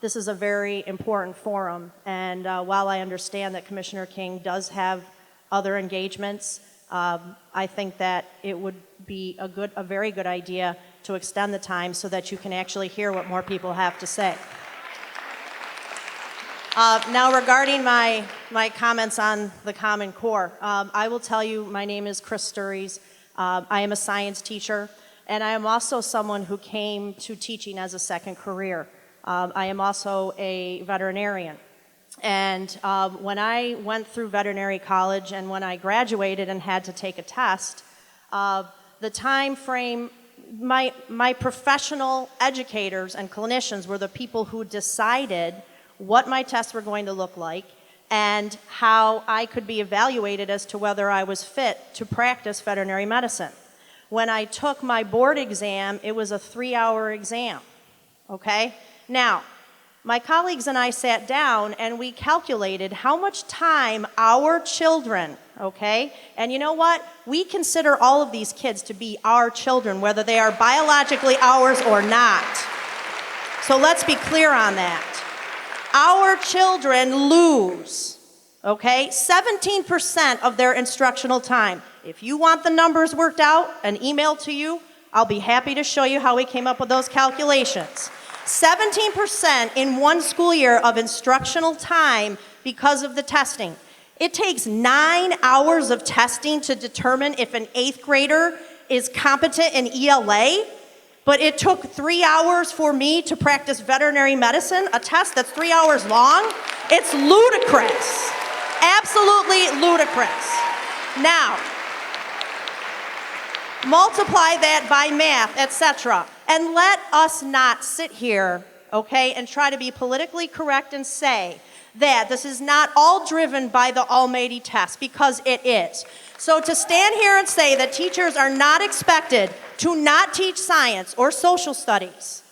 this is a very important forum, and while I understand that Commissioner King does have other engagements, I think that it would be a very good idea to extend the time so that you can actually hear what more people have to say. Now, regarding my comments on the Common Core, I will tell you my name is Chris Sturries. I am a science teacher, and I am also someone who came to teaching as a second career. I am also a veterinarian. And when I went through veterinary college and when I graduated and had to take a test, the time frame, my professional educators and clinicians were the people who decided what my tests were going to look like and how I could be evaluated as to whether I was fit to practice veterinary medicine. When I took my board exam, it was a 3-hour exam, okay? Now, my colleagues and I sat down and we calculated how much time our children, okay? And you know what? We consider all of these kids to be our children, whether they are biologically ours or not. So let's be clear on that. Our children lose, okay, 17% of their instructional time. If you want the numbers worked out and emailed to you, I'll be happy to show you how we came up with those calculations. 17% in one school year of instructional time because of the testing. It takes 9 hours of testing to determine if an 8th grader is competent in ELA, but it took 3 hours for me to practice veterinary medicine, a test that's 3 hours long. It's ludicrous. Absolutely ludicrous. Now, multiply that by math, etc. And let us not sit here, okay, and try to be politically correct and say that this is not all driven by the almighty test, because it is. So to stand here and say that teachers are not expected to not teach science or social studies,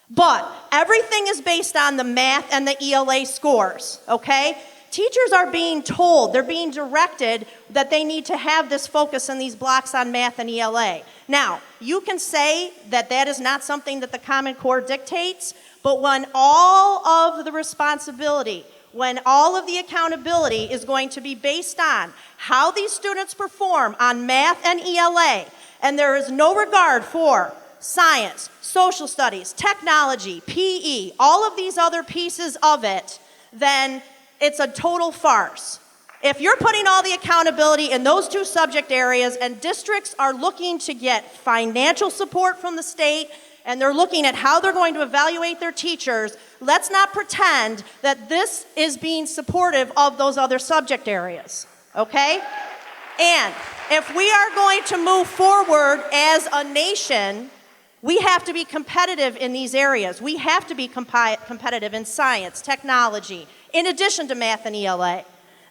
but everything is based on the math and the ELA scores, okay? Teachers are being told, they're being directed that they need to have this focus and these blocks on math and ELA. Now, you can say that that is not something that the Common Core dictates, but when all of the responsibility, when all of the accountability is going to be based on how these students perform on math and ELA, and there is no regard for science, social studies, technology, PE, all of these other pieces of it, then it's a total farce. If you're putting all the accountability in those two subject areas and districts are looking to get financial support from the state and they're looking at how they're going to evaluate their teachers, let's not pretend that this is being supportive of those other subject areas, okay? And if we are going to move forward as a nation, we have to be competitive in these areas. We have to be competitive in science, technology, in addition to math and ELA.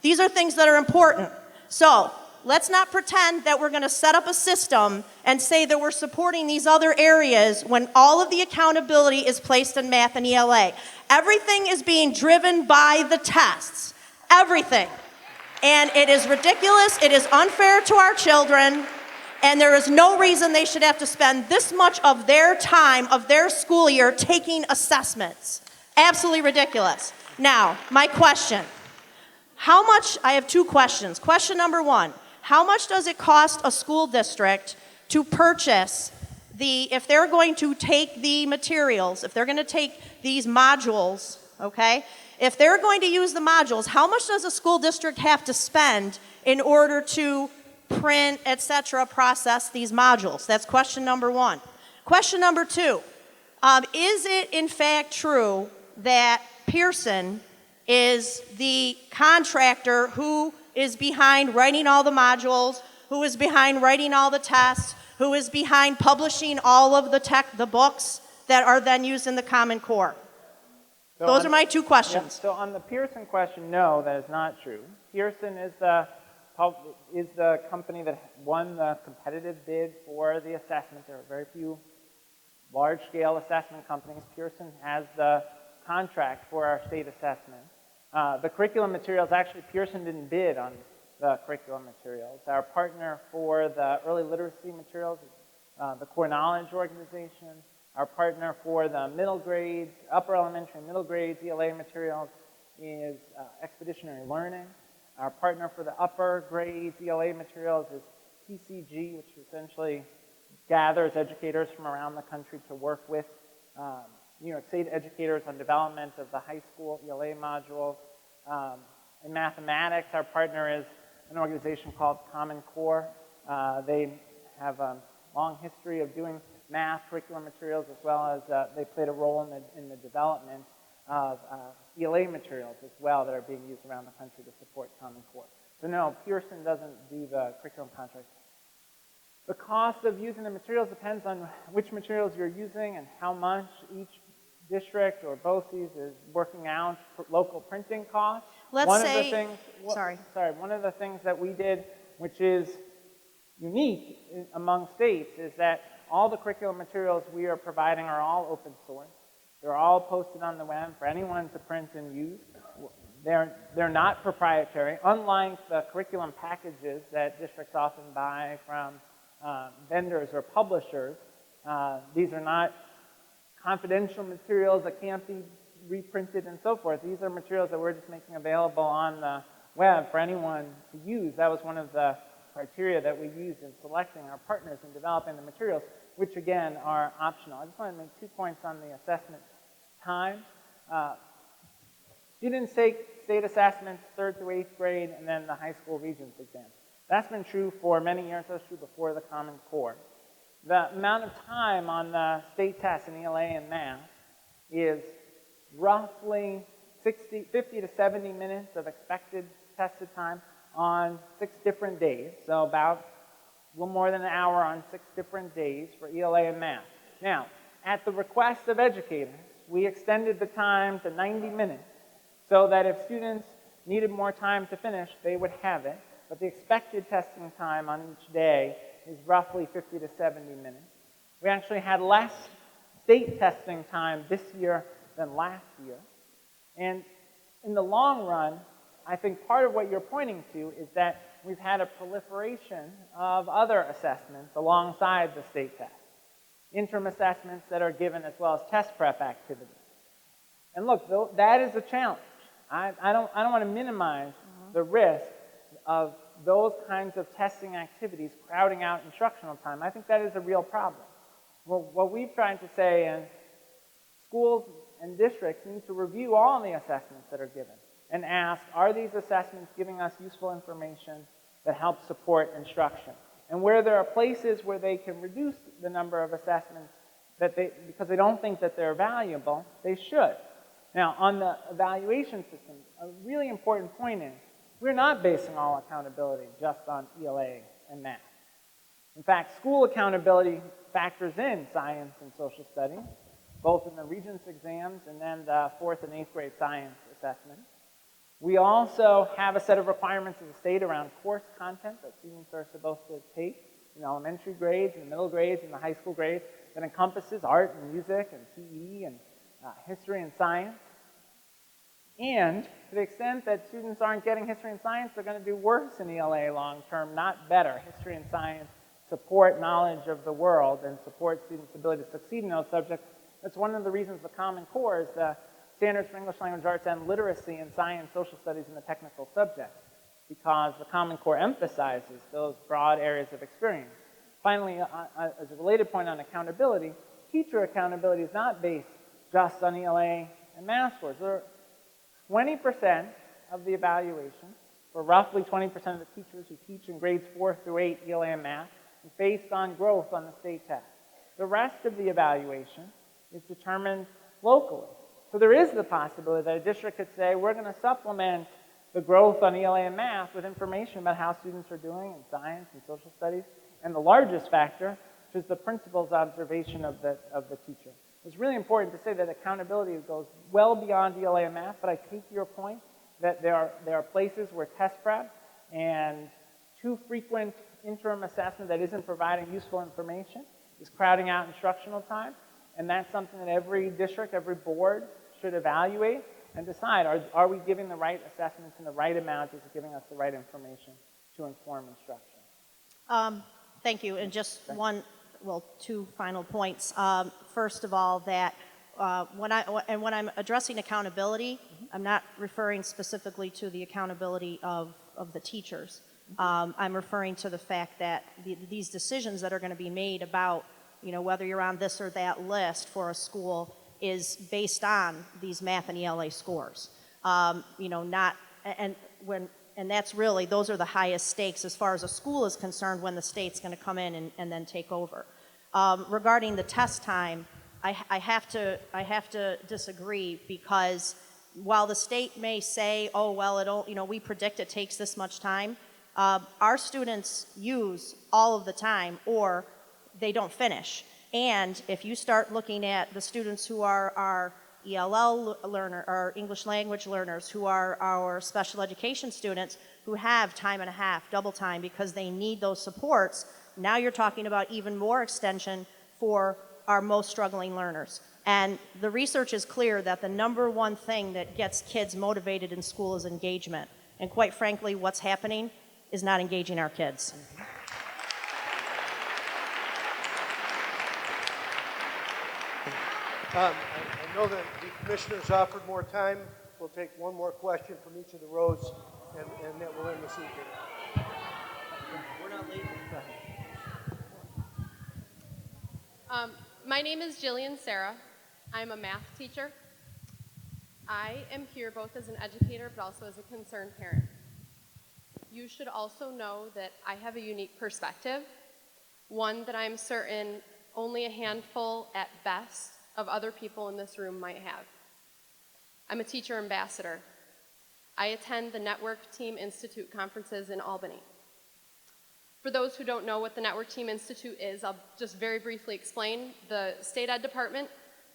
These are things that are important. So let's not pretend that we're going to set up a system and say that we're supporting these other areas when all of the accountability is placed in math and ELA. Everything is being driven by the tests. Everything. And it is ridiculous. It is unfair to our children. And there is no reason they should have to spend this much of their time, of their school year, taking assessments. Absolutely ridiculous. Now, my question. How much, I have two questions. Question number one, how much does it cost a school district to purchase if they're going to take the materials, if they're going to take these modules, okay? If they're going to use the modules, how much does a school district have to spend in order to print, etc., process these modules? That's question number one. Question number two, is it in fact true that Pearson is the contractor who is behind writing all the modules, who is behind writing all the tests, who is behind publishing all of the books that are then used in the Common Core? Those are my two questions. Yeah, so on the Pearson question, no, that is not true. Pearson is the company that won the competitive bid for the assessment. There are very few large-scale assessment companies. Pearson has the contract for our state assessment. The curriculum materials, actually Pearson didn't bid on the curriculum materials. Our partner for the early literacy materials is the Core Knowledge Organization. Our partner for the middle grades, upper elementary and middle grades ELA materials is Expeditionary Learning. Our partner for the upper grades ELA materials is PCG, which essentially gathers educators from around the country to work with New York State educators on development of the high school ELA modules. In mathematics, our partner is an organization called Common Core. They have a long history of doing math curriculum materials, as well as they played a role in the development of ELA materials as well that are being used around the country to support Common Core. So no, Pearson doesn't do the curriculum contract. The cost of using the materials depends on which materials you're using and how much each district or BOCES is working out for local printing costs. Let's one say, of the things, one of the things that we did, which is unique among states, is that all the curriculum materials we are providing are all open source. They're all posted on the web for anyone to print and use. They're not proprietary, unlike the curriculum packages that districts often buy from vendors or publishers. These are not confidential materials that can't be reprinted and so forth. These are materials that we're just making available on the web for anyone to use. That was one of the criteria that we used in selecting our partners in developing the materials, which again are optional. I just want to make 2 points on the assessment time. Students take state assessments 3rd through 8th grade and then the high school Regents exam. That's been true for many years. That was true before the Common Core. The amount of time on the state tests in ELA and math is roughly 50 to 70 minutes of expected tested time on 6 different days. So about a little more than an hour on 6 different days for ELA and math. Now, at the request of educators, we extended the time to 90 minutes so that if students needed more time to finish, they would have it. But the expected testing time on each day is roughly 50 to 70 minutes. We actually had less state testing time this year than last year. And in the long run, I think part of what you're pointing to is that we've had a proliferation of other assessments alongside the state test. Interim assessments that are given as well as test prep activities. And look, that is a challenge. I don't want to minimize the risk of those kinds of testing activities crowding out instructional time. I think that is a real problem. Well, what we've tried to say is schools and districts need to review all the assessments that are given and ask, are these assessments giving us useful information that helps support instruction? And where there are places where they can reduce the number of assessments because they don't think that they're valuable, they should. Now, on the evaluation system, a really important point is we're not basing all accountability just on ELA and math. In fact, school accountability factors in science and social studies, both in the Regents exams and then the 4th and 8th grade science assessment. We also have a set of requirements of the state around course content that students are supposed to take in elementary grades, in the middle grades, and the high school grades that encompasses art and music and PE and history and science. And to the extent that students aren't getting history and science, they're going to do worse in ELA long term, not better. History and science support knowledge of the world and support students' ability to succeed in those subjects. That's one of the reasons the Common Core is the standards for English language arts and literacy in science, social studies, and the technical subjects, because the Common Core emphasizes those broad areas of experience. Finally, as a related point on accountability, teacher accountability is not based just on ELA and math scores. 20% of the evaluation for roughly 20% of the teachers who teach in grades 4 through 8 ELA and math is based on growth on the state test. The rest of the evaluation is determined locally. So there is the possibility that a district could say, we're going to supplement the growth on ELA and math with information about how students are doing in science and social studies. And the largest factor, which is the principal's observation of the teacher. It's really important to say that accountability goes well beyond ELA and math, but I take your point that there are places where test prep and too frequent interim assessment that isn't providing useful information is crowding out instructional time, and that's something that every district, every board should evaluate and decide, are we giving the right assessments in the right amount? Is it giving us the right information to inform instruction? Thank you, and just two final points. First of all, that when I'm addressing accountability, I'm not referring specifically to the accountability of the teachers. I'm referring to the fact that these decisions that are going to be made about, whether you're on this or that list for a school is based on these math and ELA scores. And that's really, those are the highest stakes as far as a school is concerned when the state's going to come in and then take over. Regarding the test time, I have to disagree, because while the state may say, oh, well, we predict it takes this much time, our students use all of the time or they don't finish. And if you start looking at the students who are our ELL learner, or English language learners, who are our special education students who have time and a half, double time, because they need those supports, now you're talking about even more extension for our most struggling learners. And the research is clear that the number one thing that gets kids motivated in school is engagement. And quite frankly, what's happening is not engaging our kids. I know that the commissioners offered more time. We'll take one more question from each of the rows, and that will end this evening. We're not late. My name is Jillian Sarah. I'm a math teacher. I am here both as an educator but also as a concerned parent. You should also know that I have a unique perspective, one that I'm certain only a handful at best of other people in this room might have. I'm a teacher ambassador. I attend the Network Team Institute conferences in Albany. For those who don't know what the Network Team Institute is, I'll just very briefly explain. The State Ed Department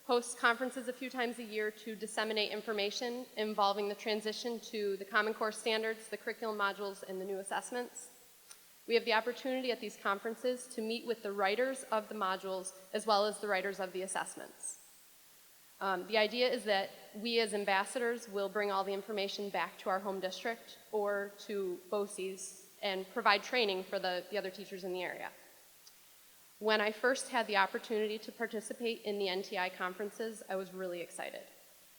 hosts conferences a few times a year to disseminate information involving the transition to the Common Core standards, the curriculum modules, and the new assessments. We have the opportunity at these conferences to meet with the writers of the modules as well as the writers of the assessments. The idea is that we as ambassadors will bring all the information back to our home district or to BOCES and provide training for the other teachers in the area. When I first had the opportunity to participate in the NTI conferences, I was really excited.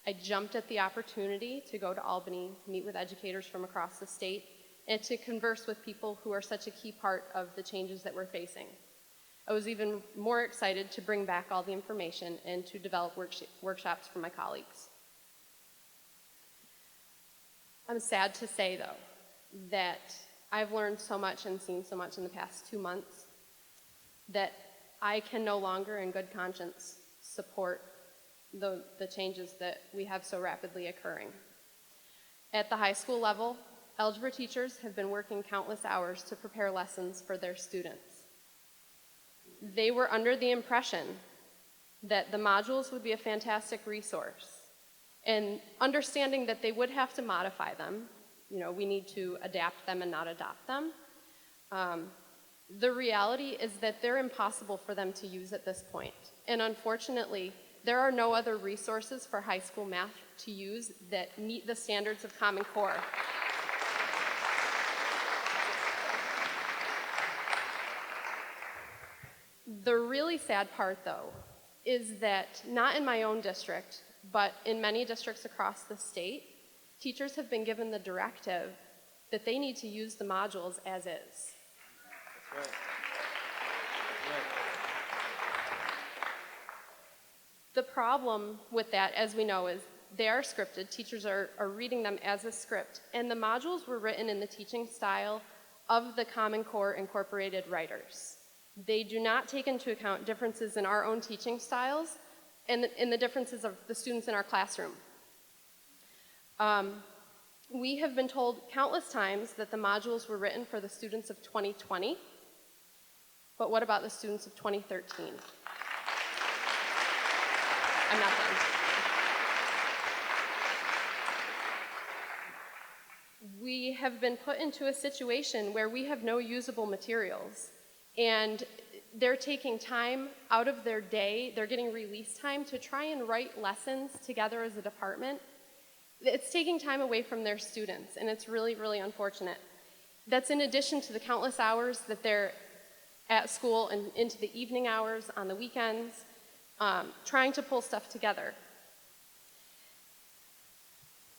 I jumped at the opportunity to go to Albany, meet with educators from across the state, and to converse with people who are such a key part of the changes that we're facing. I was even more excited to bring back all the information and to develop workshops for my colleagues. I'm sad to say, though, that I've learned so much and seen so much in the past 2 months that I can no longer, in good conscience, support the changes that we have so rapidly occurring. At the high school level, algebra teachers have been working countless hours to prepare lessons for their students. They were under the impression that the modules would be a fantastic resource, and understanding that they would have to modify them. You know, we need to adapt them and not adopt them. The reality is that they're impossible for them to use at this point. And unfortunately, there are no other resources for high school math to use that meet the standards of Common Core. The really sad part, though, is that not in my own district, but in many districts across the state, teachers have been given the directive that they need to use the modules as is. That's right. The problem with that, as we know, is they are scripted. Teachers are reading them as a script, and the modules were written in the teaching style of the Common Core Incorporated writers. They do not take into account differences in our own teaching styles and in the differences of the students in our classroom. We have been told countless times that the modules were written for the students of 2020, but what about the students of 2013? I'm not done. We have been put into a situation where we have no usable materials, and they're taking time out of their day, they're getting release time to try and write lessons together as a department. It's taking time away from their students, and it's really, really unfortunate. That's in addition to the countless hours that they're at school and into the evening hours, on the weekends, trying to pull stuff together.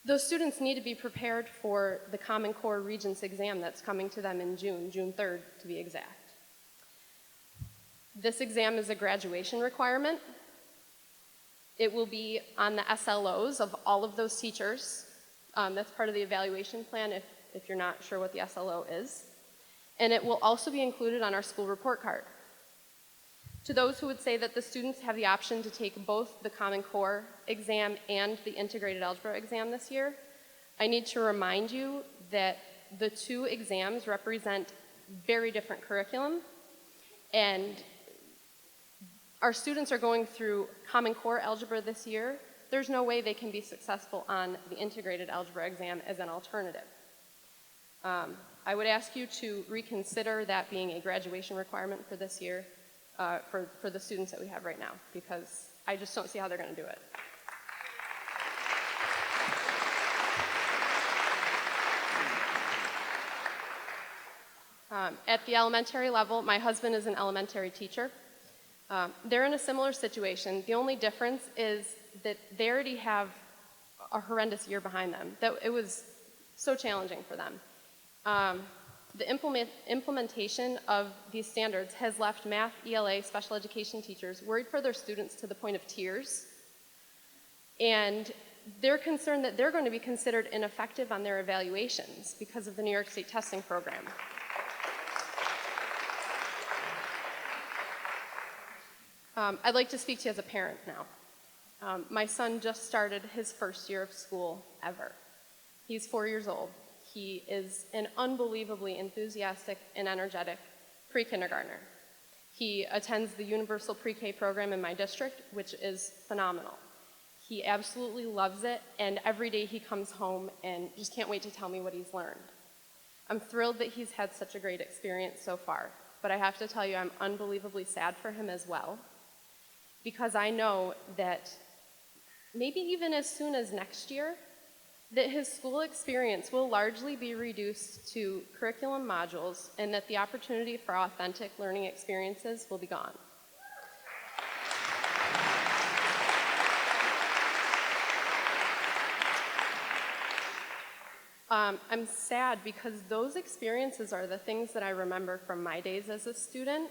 Those students need to be prepared for the Common Core Regents exam that's coming to them in June 3rd to be exact. This exam is a graduation requirement. It will be on the SLOs of all of those teachers. That's part of the evaluation plan if you're not sure what the SLO is. And it will also be included on our school report card. To those who would say that the students have the option to take both the Common Core exam and the integrated algebra exam this year, I need to remind you that the two exams represent very different curriculum, and our students are going through Common Core algebra this year. There's no way they can be successful on the integrated algebra exam as an alternative. I would ask you to reconsider that being a graduation requirement for this year. for the students that we have right now, because I just don't see how they're going to do it. At the elementary level, my husband is an elementary teacher. They're in a similar situation. The only difference is that they already have a horrendous year behind them. That it was so challenging for them. The implementation of these standards has left math, ELA, special education teachers worried for their students to the point of tears. And they're concerned that they're going to be considered ineffective on their evaluations because of the New York State testing program. I'd like to speak to you as a parent now. My son just started his first year of school ever. He's 4 years old. He is an unbelievably enthusiastic and energetic pre-kindergartner. He attends the universal pre-K program in my district, which is phenomenal. He absolutely loves it, and every day he comes home and just can't wait to tell me what he's learned. I'm thrilled that he's had such a great experience so far, but I have to tell you I'm unbelievably sad for him as well, because I know that maybe even as soon as next year, that his school experience will largely be reduced to curriculum modules and that the opportunity for authentic learning experiences will be gone. I'm sad because those experiences are the things that I remember from my days as a student.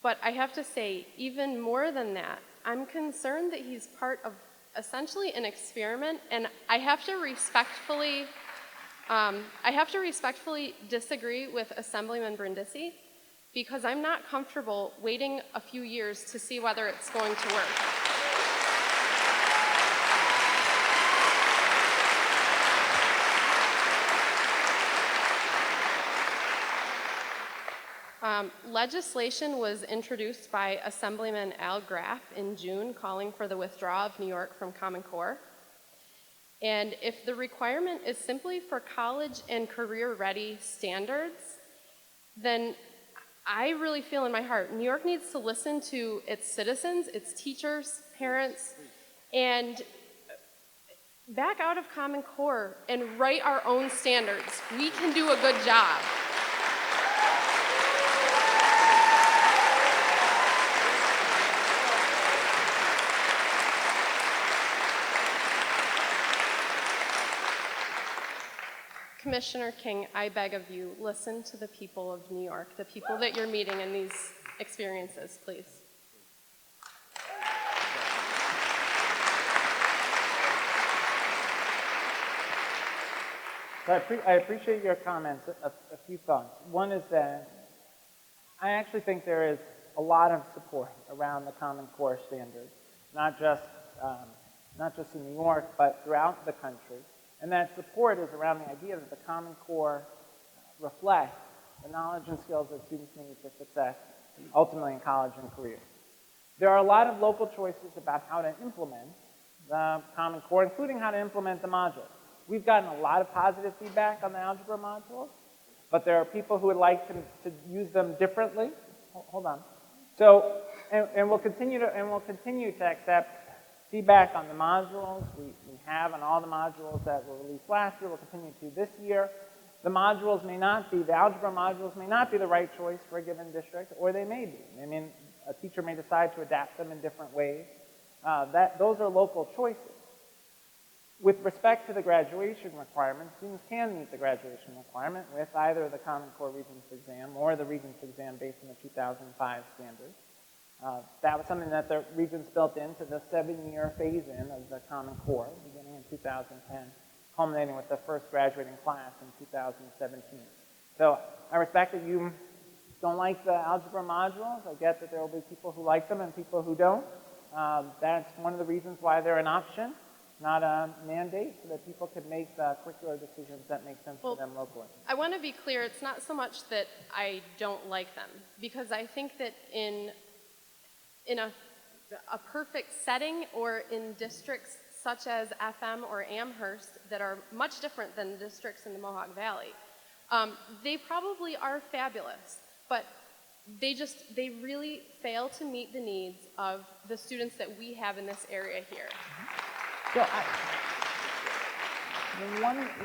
But I have to say, even more than that, I'm concerned that he's part of essentially an experiment, and I have to respectfully disagree with Assemblyman Brindisi, because I'm not comfortable waiting a few years to see whether it's going to work. Legislation was introduced by Assemblyman Al Graff in June calling for the withdrawal of New York from Common Core. And if the requirement is simply for college and career-ready standards, then I really feel in my heart New York needs to listen to its citizens, its teachers, parents, and back out of Common Core and write our own standards. We can do a good job. Commissioner King, I beg of you, listen to the people of New York, the people that you're meeting in these experiences, please. So I appreciate your comments. A few thoughts. One is that I actually think there is a lot of support around the Common Core standards, not just in New York, but throughout the country. And that support is around the idea that the Common Core reflects the knowledge and skills that students need for success, ultimately in college and career. There are a lot of local choices about how to implement the Common Core, including how to implement the modules. We've gotten a lot of positive feedback on the algebra modules, but there are people who would like to use them differently. Hold on. So, and we'll continue to accept feedback on the modules. We have on all the modules that were released last year. We'll continue to this year. The modules may not be, the algebra modules may not be the right choice for a given district, or they may be. I mean, a teacher may decide to adapt them in different ways. Those are local choices. With respect to the graduation requirements, students can meet the graduation requirement with either the Common Core Regents exam or the Regents exam based on the 2005 standards. That was something that the Regents built into the 7-year phase-in of the Common Core, beginning in 2010, culminating with the first graduating class in 2017. So I respect that you don't like the algebra modules. I get that there will be people who like them and people who don't. That's one of the reasons why they're an option, not a mandate, so that people can make the curricular decisions that make sense for them locally. I want to be clear, it's not so much that I don't like them, because I think that in a perfect setting or in districts such as FM or Amherst that are much different than districts in the Mohawk Valley, they probably are fabulous. But they really fail to meet the needs of the students that we have in this area here. So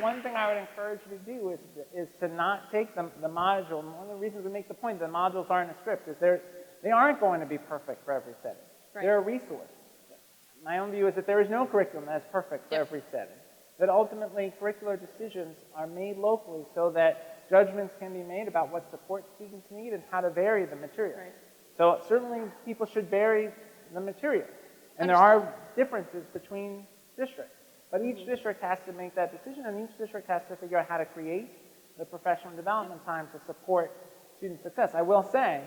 one thing I would encourage you to do is to not take the module. And one of the reasons we make the point that modules aren't a script is they aren't going to be perfect for every setting. Right. They're a resource. My own view is that there is no curriculum that is perfect for every setting. That ultimately curricular decisions are made locally so that judgments can be made about what support students need and how to vary the material. Right. So certainly people should vary the material. And there are differences between districts. But each district has to make that decision, and each district has to figure out how to create the professional development time to support student success. I will say,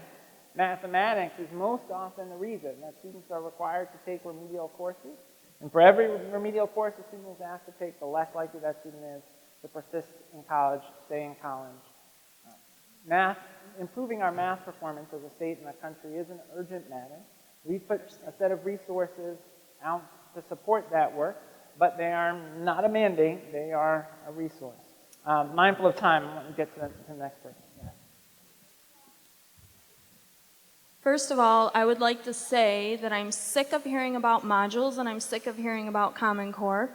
mathematics is most often the reason that students are required to take remedial courses. And for every remedial course a student is asked to take, the less likely that student is to persist in college, stay in college. Math, improving our math performance as a state and a country is an urgent matter. We put a set of resources out to support that work, but they are not a mandate, they are a resource. Mindful of time, I want to get to the next person. Yeah. First of all, I would like to say that I'm sick of hearing about modules and I'm sick of hearing about Common Core.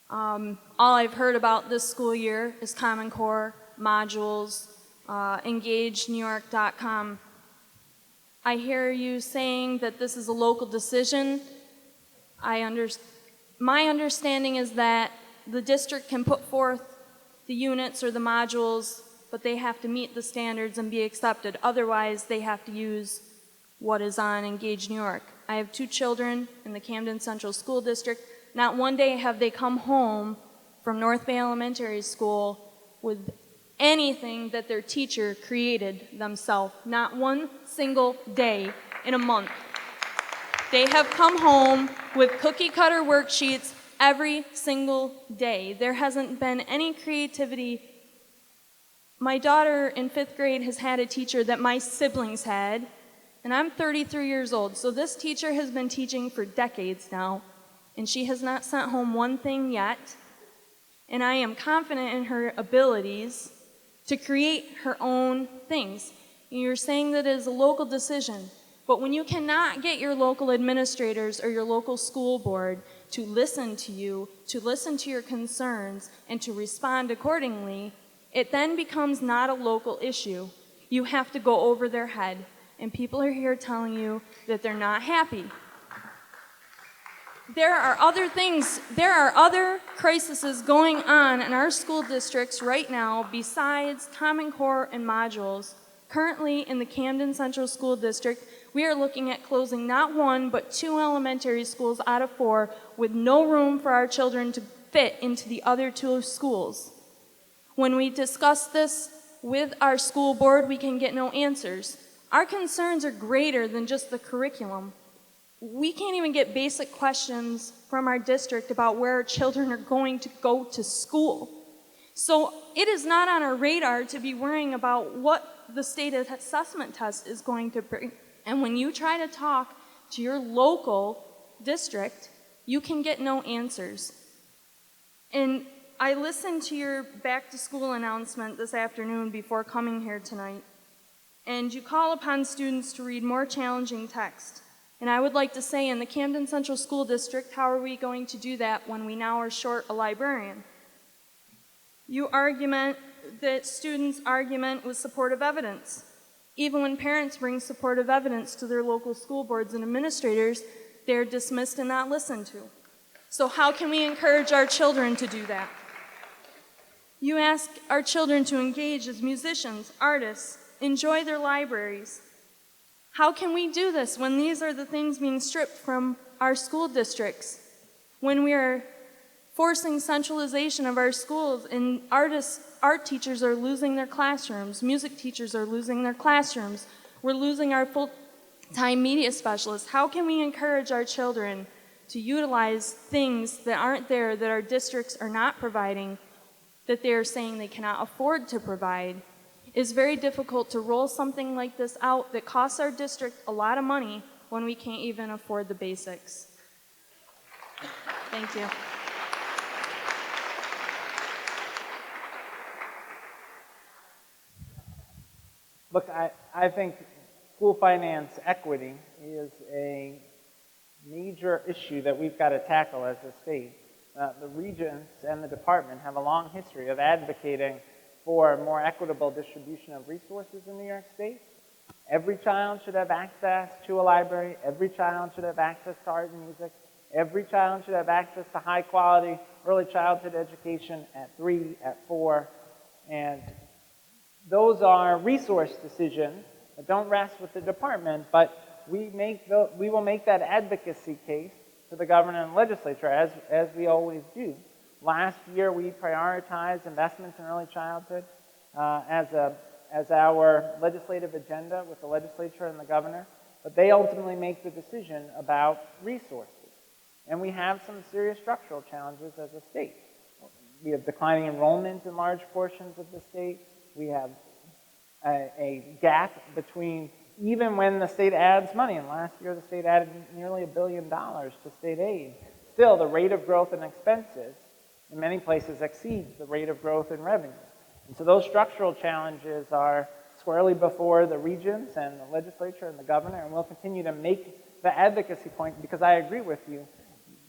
All I've heard about this school year is Common Core, modules, EngageNewYork.com. I hear you saying that this is a local decision. My understanding is that the district can put forth the units or the modules, but they have to meet the standards and be accepted. Otherwise, they have to use what is on Engage New York. I have 2 children in the Camden Central School District. Not one day have they come home from North Bay Elementary School with anything that their teacher created themselves. Not one single day in a month. They have come home with cookie cutter worksheets every single day. There hasn't been any creativity. My daughter in 5th grade has had a teacher that my siblings had, and I'm 33 years old, so this teacher has been teaching for decades now, and she has not sent home one thing yet, and I am confident in her abilities to create her own things. You're saying that it is a local decision, but when you cannot get your local administrators or your local school board to listen to you, to listen to your concerns, and to respond accordingly, it then becomes not a local issue. You have to go over their head, and people are here telling you that they're not happy. There are other things, there are other crises going on in our school districts right now besides Common Core and modules. Currently in the Camden Central School District, we are looking at closing not 1 but 2 elementary schools out of 4 with no room for our children to fit into the other 2 schools. When we discuss this with our school board, we can get no answers. Our concerns are greater than just the curriculum. We can't even get basic questions from our district about where our children are going to go to school. So it is not on our radar to be worrying about what the state assessment test is going to bring. And when you try to talk to your local district, you can get no answers. And I listened to your back to school announcement this afternoon before coming here tonight, and you call upon students to read more challenging text. And I would like to say, in the Camden Central School District, how are we going to do that when we now are short a librarian? You argument that students argument with supportive evidence. Even when parents bring supportive evidence to their local school boards and administrators, they're dismissed and not listened to. So how can we encourage our children to do that? You ask our children to engage as musicians, artists, enjoy their libraries. How can we do this when these are the things being stripped from our school districts? When we are forcing centralization of our schools and art teachers are losing their classrooms, music teachers are losing their classrooms, we're losing our full-time media specialists. How can we encourage our children to utilize things that aren't there, that our districts are not providing, that they're saying they cannot afford to provide? It's very difficult to roll something like this out that costs our district a lot of money when we can't even afford the basics. Thank you. Look, I think school finance equity is a major issue that we've got to tackle as a state. The regents and the department have a long history of advocating for more equitable distribution of resources in New York State. Every child should have access to a library. Every child should have access to art and music. Every child should have access to high quality early childhood education at 3, at 4. And those are resource decisions that don't rest with the department, but we will make that advocacy case to the governor and legislature, as we always do. Last year, we prioritized investments in early childhood as our legislative agenda with the legislature and the governor, but they ultimately make the decision about resources. And we have some serious structural challenges as a state. We have declining enrollment in large portions of the state. We have a gap between, even when the state adds money, and last year the state added nearly $1 billion to state aid, still the rate of growth in expenses in many places exceeds the rate of growth in revenue. And so those structural challenges are squarely before the regents and the legislature and the governor, and we'll continue to make the advocacy point, because I agree with you,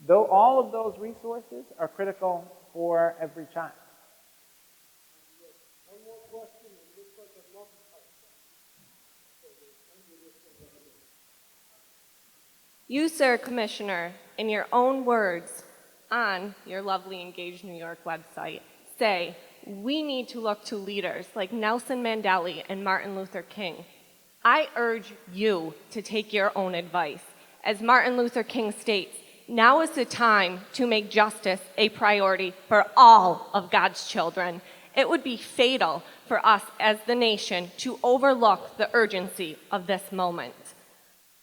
though all of those resources are critical for every child. You, sir, Commissioner, in your own words on your lovely Engage New York website, say, we need to look to leaders like Nelson Mandela and Martin Luther King. I urge you to take your own advice. As Martin Luther King states, now is the time to make justice a priority for all of God's children. It would be fatal for us as the nation to overlook the urgency of this moment.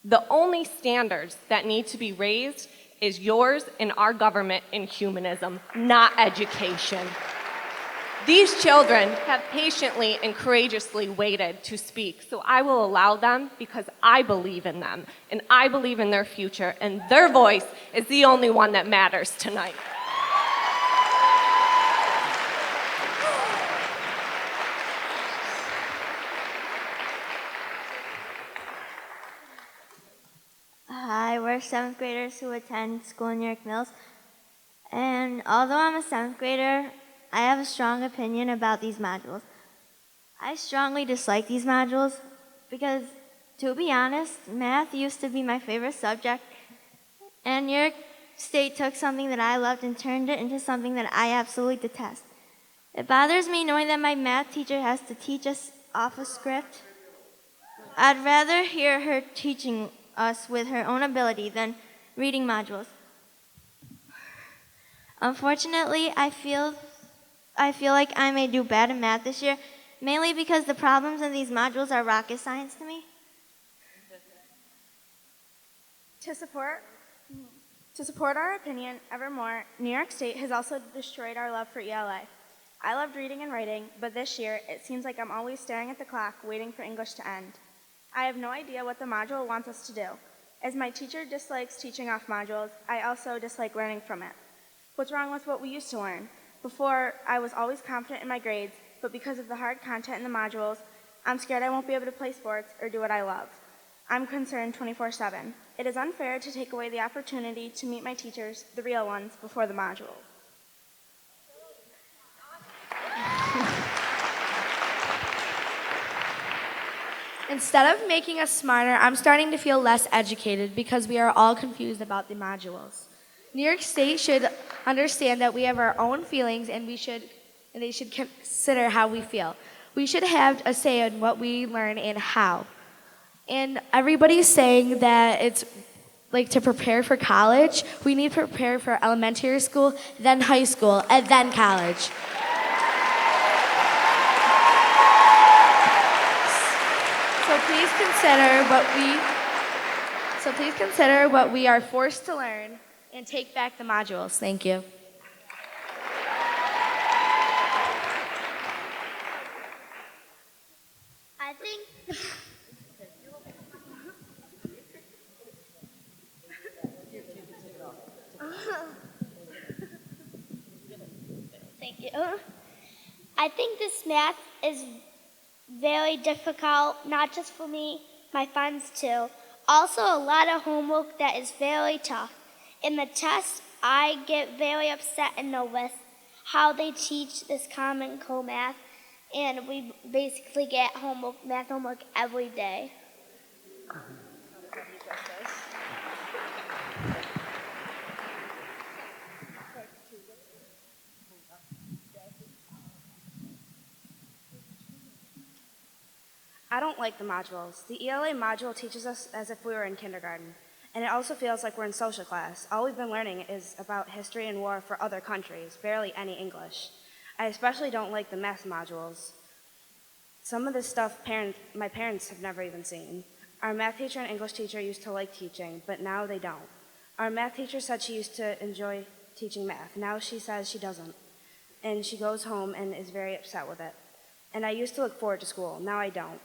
The only standards that need to be raised is yours and our government in humanism, not education. These children have patiently and courageously waited to speak, so I will allow them because I believe in them, and I believe in their future, and their voice is the only one that matters tonight. Hi, we're 7th graders who attend school in New York Mills. And although I'm a 7th grader, I have a strong opinion about these modules. I strongly dislike these modules because, to be honest, math used to be my favorite subject, and New York State took something that I loved and turned it into something that I absolutely detest. It bothers me knowing that my math teacher has to teach us off a script. I'd rather hear her teaching us with her own ability than reading modules. Unfortunately, I feel like I may do bad in math this year, mainly because the problems in these modules are rocket science to me. To support our opinion evermore, New York State has also destroyed our love for ELA. I loved reading and writing, but this year it seems like I'm always staring at the clock waiting for English to end. I have no idea what the module wants us to do. As my teacher dislikes teaching off modules, I also dislike learning from it. What's wrong with what we used to learn? Before, I was always confident in my grades, but because of the hard content in the modules, I'm scared I won't be able to play sports or do what I love. I'm concerned 24/7. It is unfair to take away the opportunity to meet my teachers, the real ones, before the modules. Instead of making us smarter, I'm starting to feel less educated because we are all confused about the modules. New York State should understand that we have our own feelings and they should consider how we feel. We should have a say in what we learn and how. And everybody's saying that it's like to prepare for college, we need to prepare for elementary school, then high school, and then college. So please consider what we are forced to learn and take back the modules. Thank you. I think Thank you. I think this math is very difficult, not just for me, my friends too. Also a lot of homework that is very tough. In the test, I get very upset and nervous how they teach this Common Core math, and we basically get homework, math homework every day. I don't like the modules. The ELA module teaches us as if we were in kindergarten, and it also feels like we're in social class. All we've been learning is about history and war for other countries, barely any English. I especially don't like the math modules. Some of this stuff my parents have never even seen. Our math teacher and English teacher used to like teaching, but now they don't. Our math teacher said she used to enjoy teaching math. Now she says she doesn't, and she goes home and is very upset with it. And I used to look forward to school. Now I don't.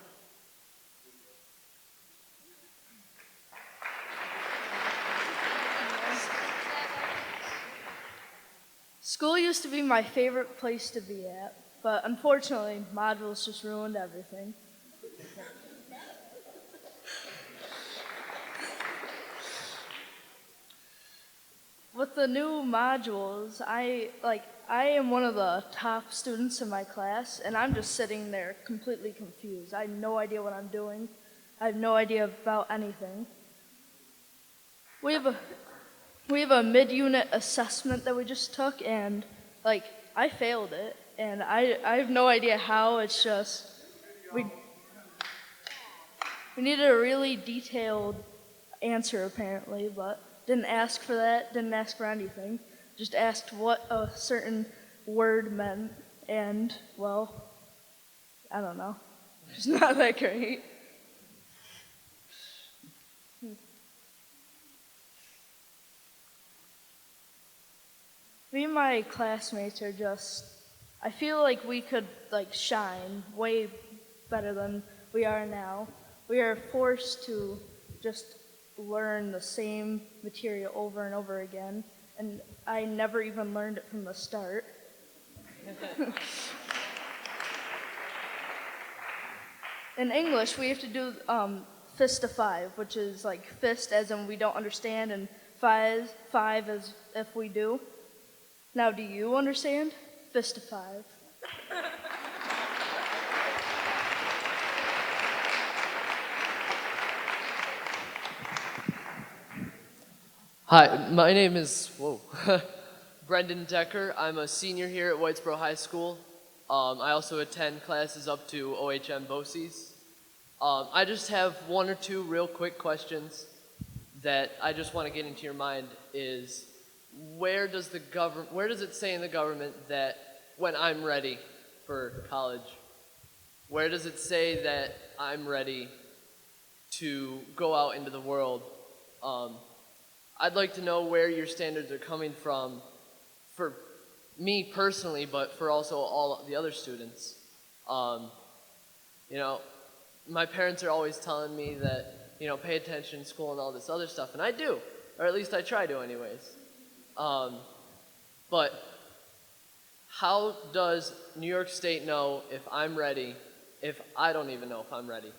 School used to be my favorite place to be at, but unfortunately, modules just ruined everything. With the new modules, I am one of the top students in my class, and I'm just sitting there completely confused. I have no idea what I'm doing. I have no idea about anything. We have a mid-unit assessment that we just took, and I failed it, and I have no idea how. It's just we needed a really detailed answer apparently, but didn't ask for that, didn't ask for anything. Just asked what a certain word meant, and well, I don't know. It's not that great. Me and my classmates are just, I feel like we could shine way better than we are now. We are forced to just learn the same material over and over again, and I never even learned it from the start. In English, we have to do fist to five, which is like fist as in we don't understand, and five as if we do. Now, do you understand? Fist to five. Hi, my name is Brendan Decker. I'm a senior here at Whitesboro High School. I also attend classes up to OHM BOCES. I just have one or two real quick questions that I just want to get into your mind is where does it say in the government that when I'm ready for college, where does it say that I'm ready to go out into the world? I'd like to know where your standards are coming from for me personally, but for also all the other students. My parents are always telling me that, pay attention in school and all this other stuff, and I do, or at least I try to anyways. But how does New York State know if I'm ready if I don't even know if I'm ready?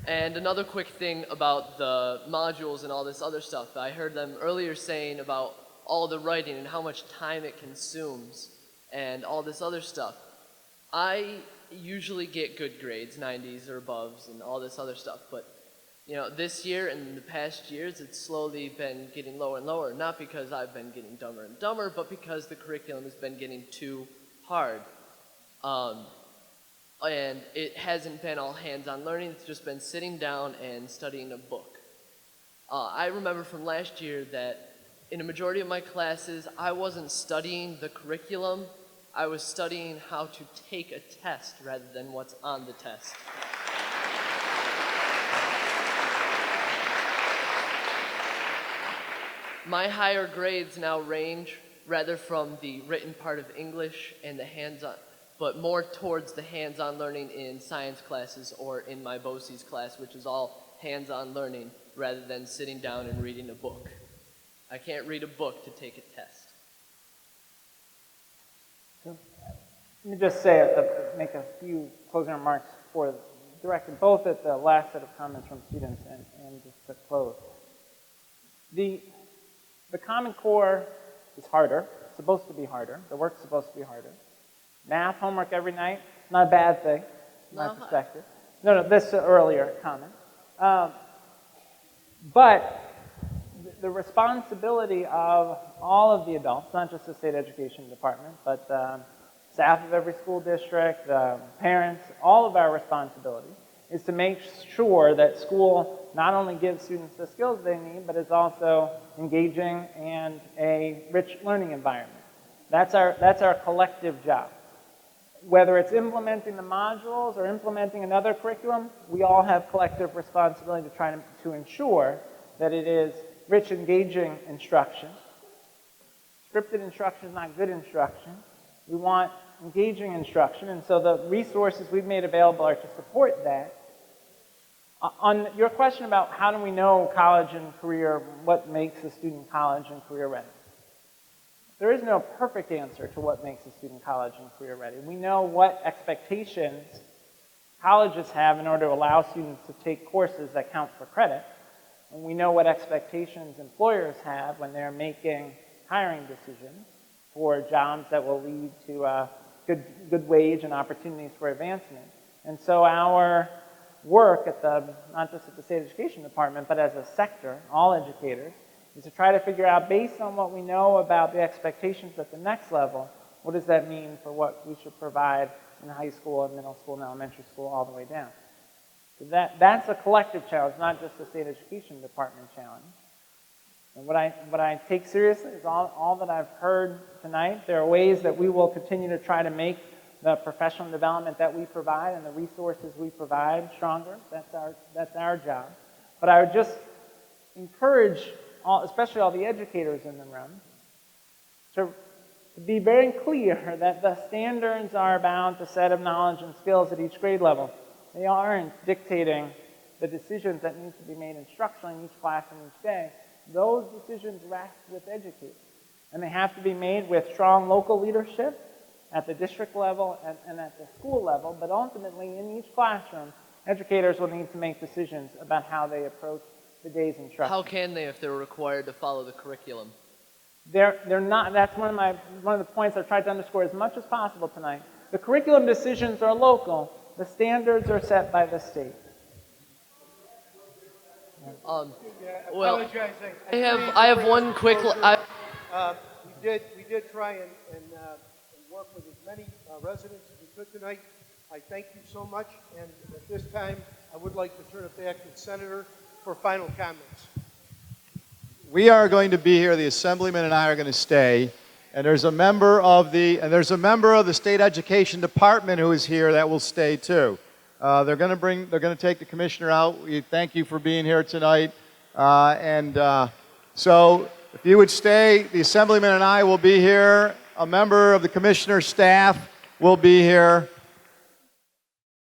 And another quick thing about the modules and all this other stuff. I heard them earlier saying about all the writing and how much time it consumes and all this other stuff. I usually get good grades, 90s or aboves and all this other stuff, but this year and the past years it's slowly been getting lower and lower, not because I've been getting dumber and dumber, but because the curriculum has been getting too hard. And it hasn't been all hands-on learning, it's just been sitting down and studying a book. I remember from last year that in a majority of my classes, I wasn't studying the curriculum, I was studying how to take a test rather than what's on the test. My higher grades now range rather from the written part of English and the hands-on, but more towards the hands-on learning in science classes or in my BOCES class, which is all hands-on learning rather than sitting down and reading a book. I can't read a book to take a test. Let me just say, make a few closing remarks directed both at the last set of comments from students and just to close. The Common Core is harder. It's supposed to be harder. The work's supposed to be harder. Math homework every night, not a bad thing, from my perspective. No, this earlier comment. But the responsibility of all of the adults, not just the state education department, but staff of every school district, parents, all of our responsibility is to make sure that school not only gives students the skills they need, but is also engaging and a rich learning environment. That's our collective job. Whether it's implementing the modules or implementing another curriculum, we all have collective responsibility to try to ensure that it is rich, engaging instruction. Scripted instruction is not good instruction. We want engaging instruction, and so the resources we've made available are to support that. On your question about how do we know college and career, what makes a student college and career ready? There is no perfect answer to what makes a student college and career ready. We know what expectations colleges have in order to allow students to take courses that count for credit. And we know what expectations employers have when they're making hiring decisions for jobs that will lead to good wage and opportunities for advancement. And so our work not just at the state education department, but as a sector, all educators, is to try to figure out, based on what we know about the expectations at the next level, what does that mean for what we should provide in high school and middle school and elementary school all the way down. So that's a collective challenge, not just a state education department challenge. And what I take seriously is all that I've heard tonight. There are ways that we will continue to try to make the professional development that we provide and the resources we provide stronger. That's our job. But I would just encourage, especially all the educators in the room, to be very clear that the standards are about the set of knowledge and skills at each grade level. They aren't dictating the decisions that need to be made instructionally in each class and each day. Those decisions rest with educators. And they have to be made with strong local leadership at the district level and at the school level, but ultimately in each classroom, educators will need to make decisions about how they approach the day's instruction. How can they if they're required to follow the curriculum? They're not. That's one of the points I've tried to underscore as much as possible tonight. The curriculum decisions are local. The standards are set by the state. Well, I have one quick. We did try and work with as many residents as we could tonight. I thank you so much, and at this time, I would like to turn it back to the Senator for final comments. We are going to be here. The Assemblyman and I are going to stay, and there's a member of the State Education Department who is here that will stay too. They're going to take the commissioner out. We thank you for being here tonight, so if you would stay, the Assemblyman and I will be here. A member of the commissioner's staff will be here.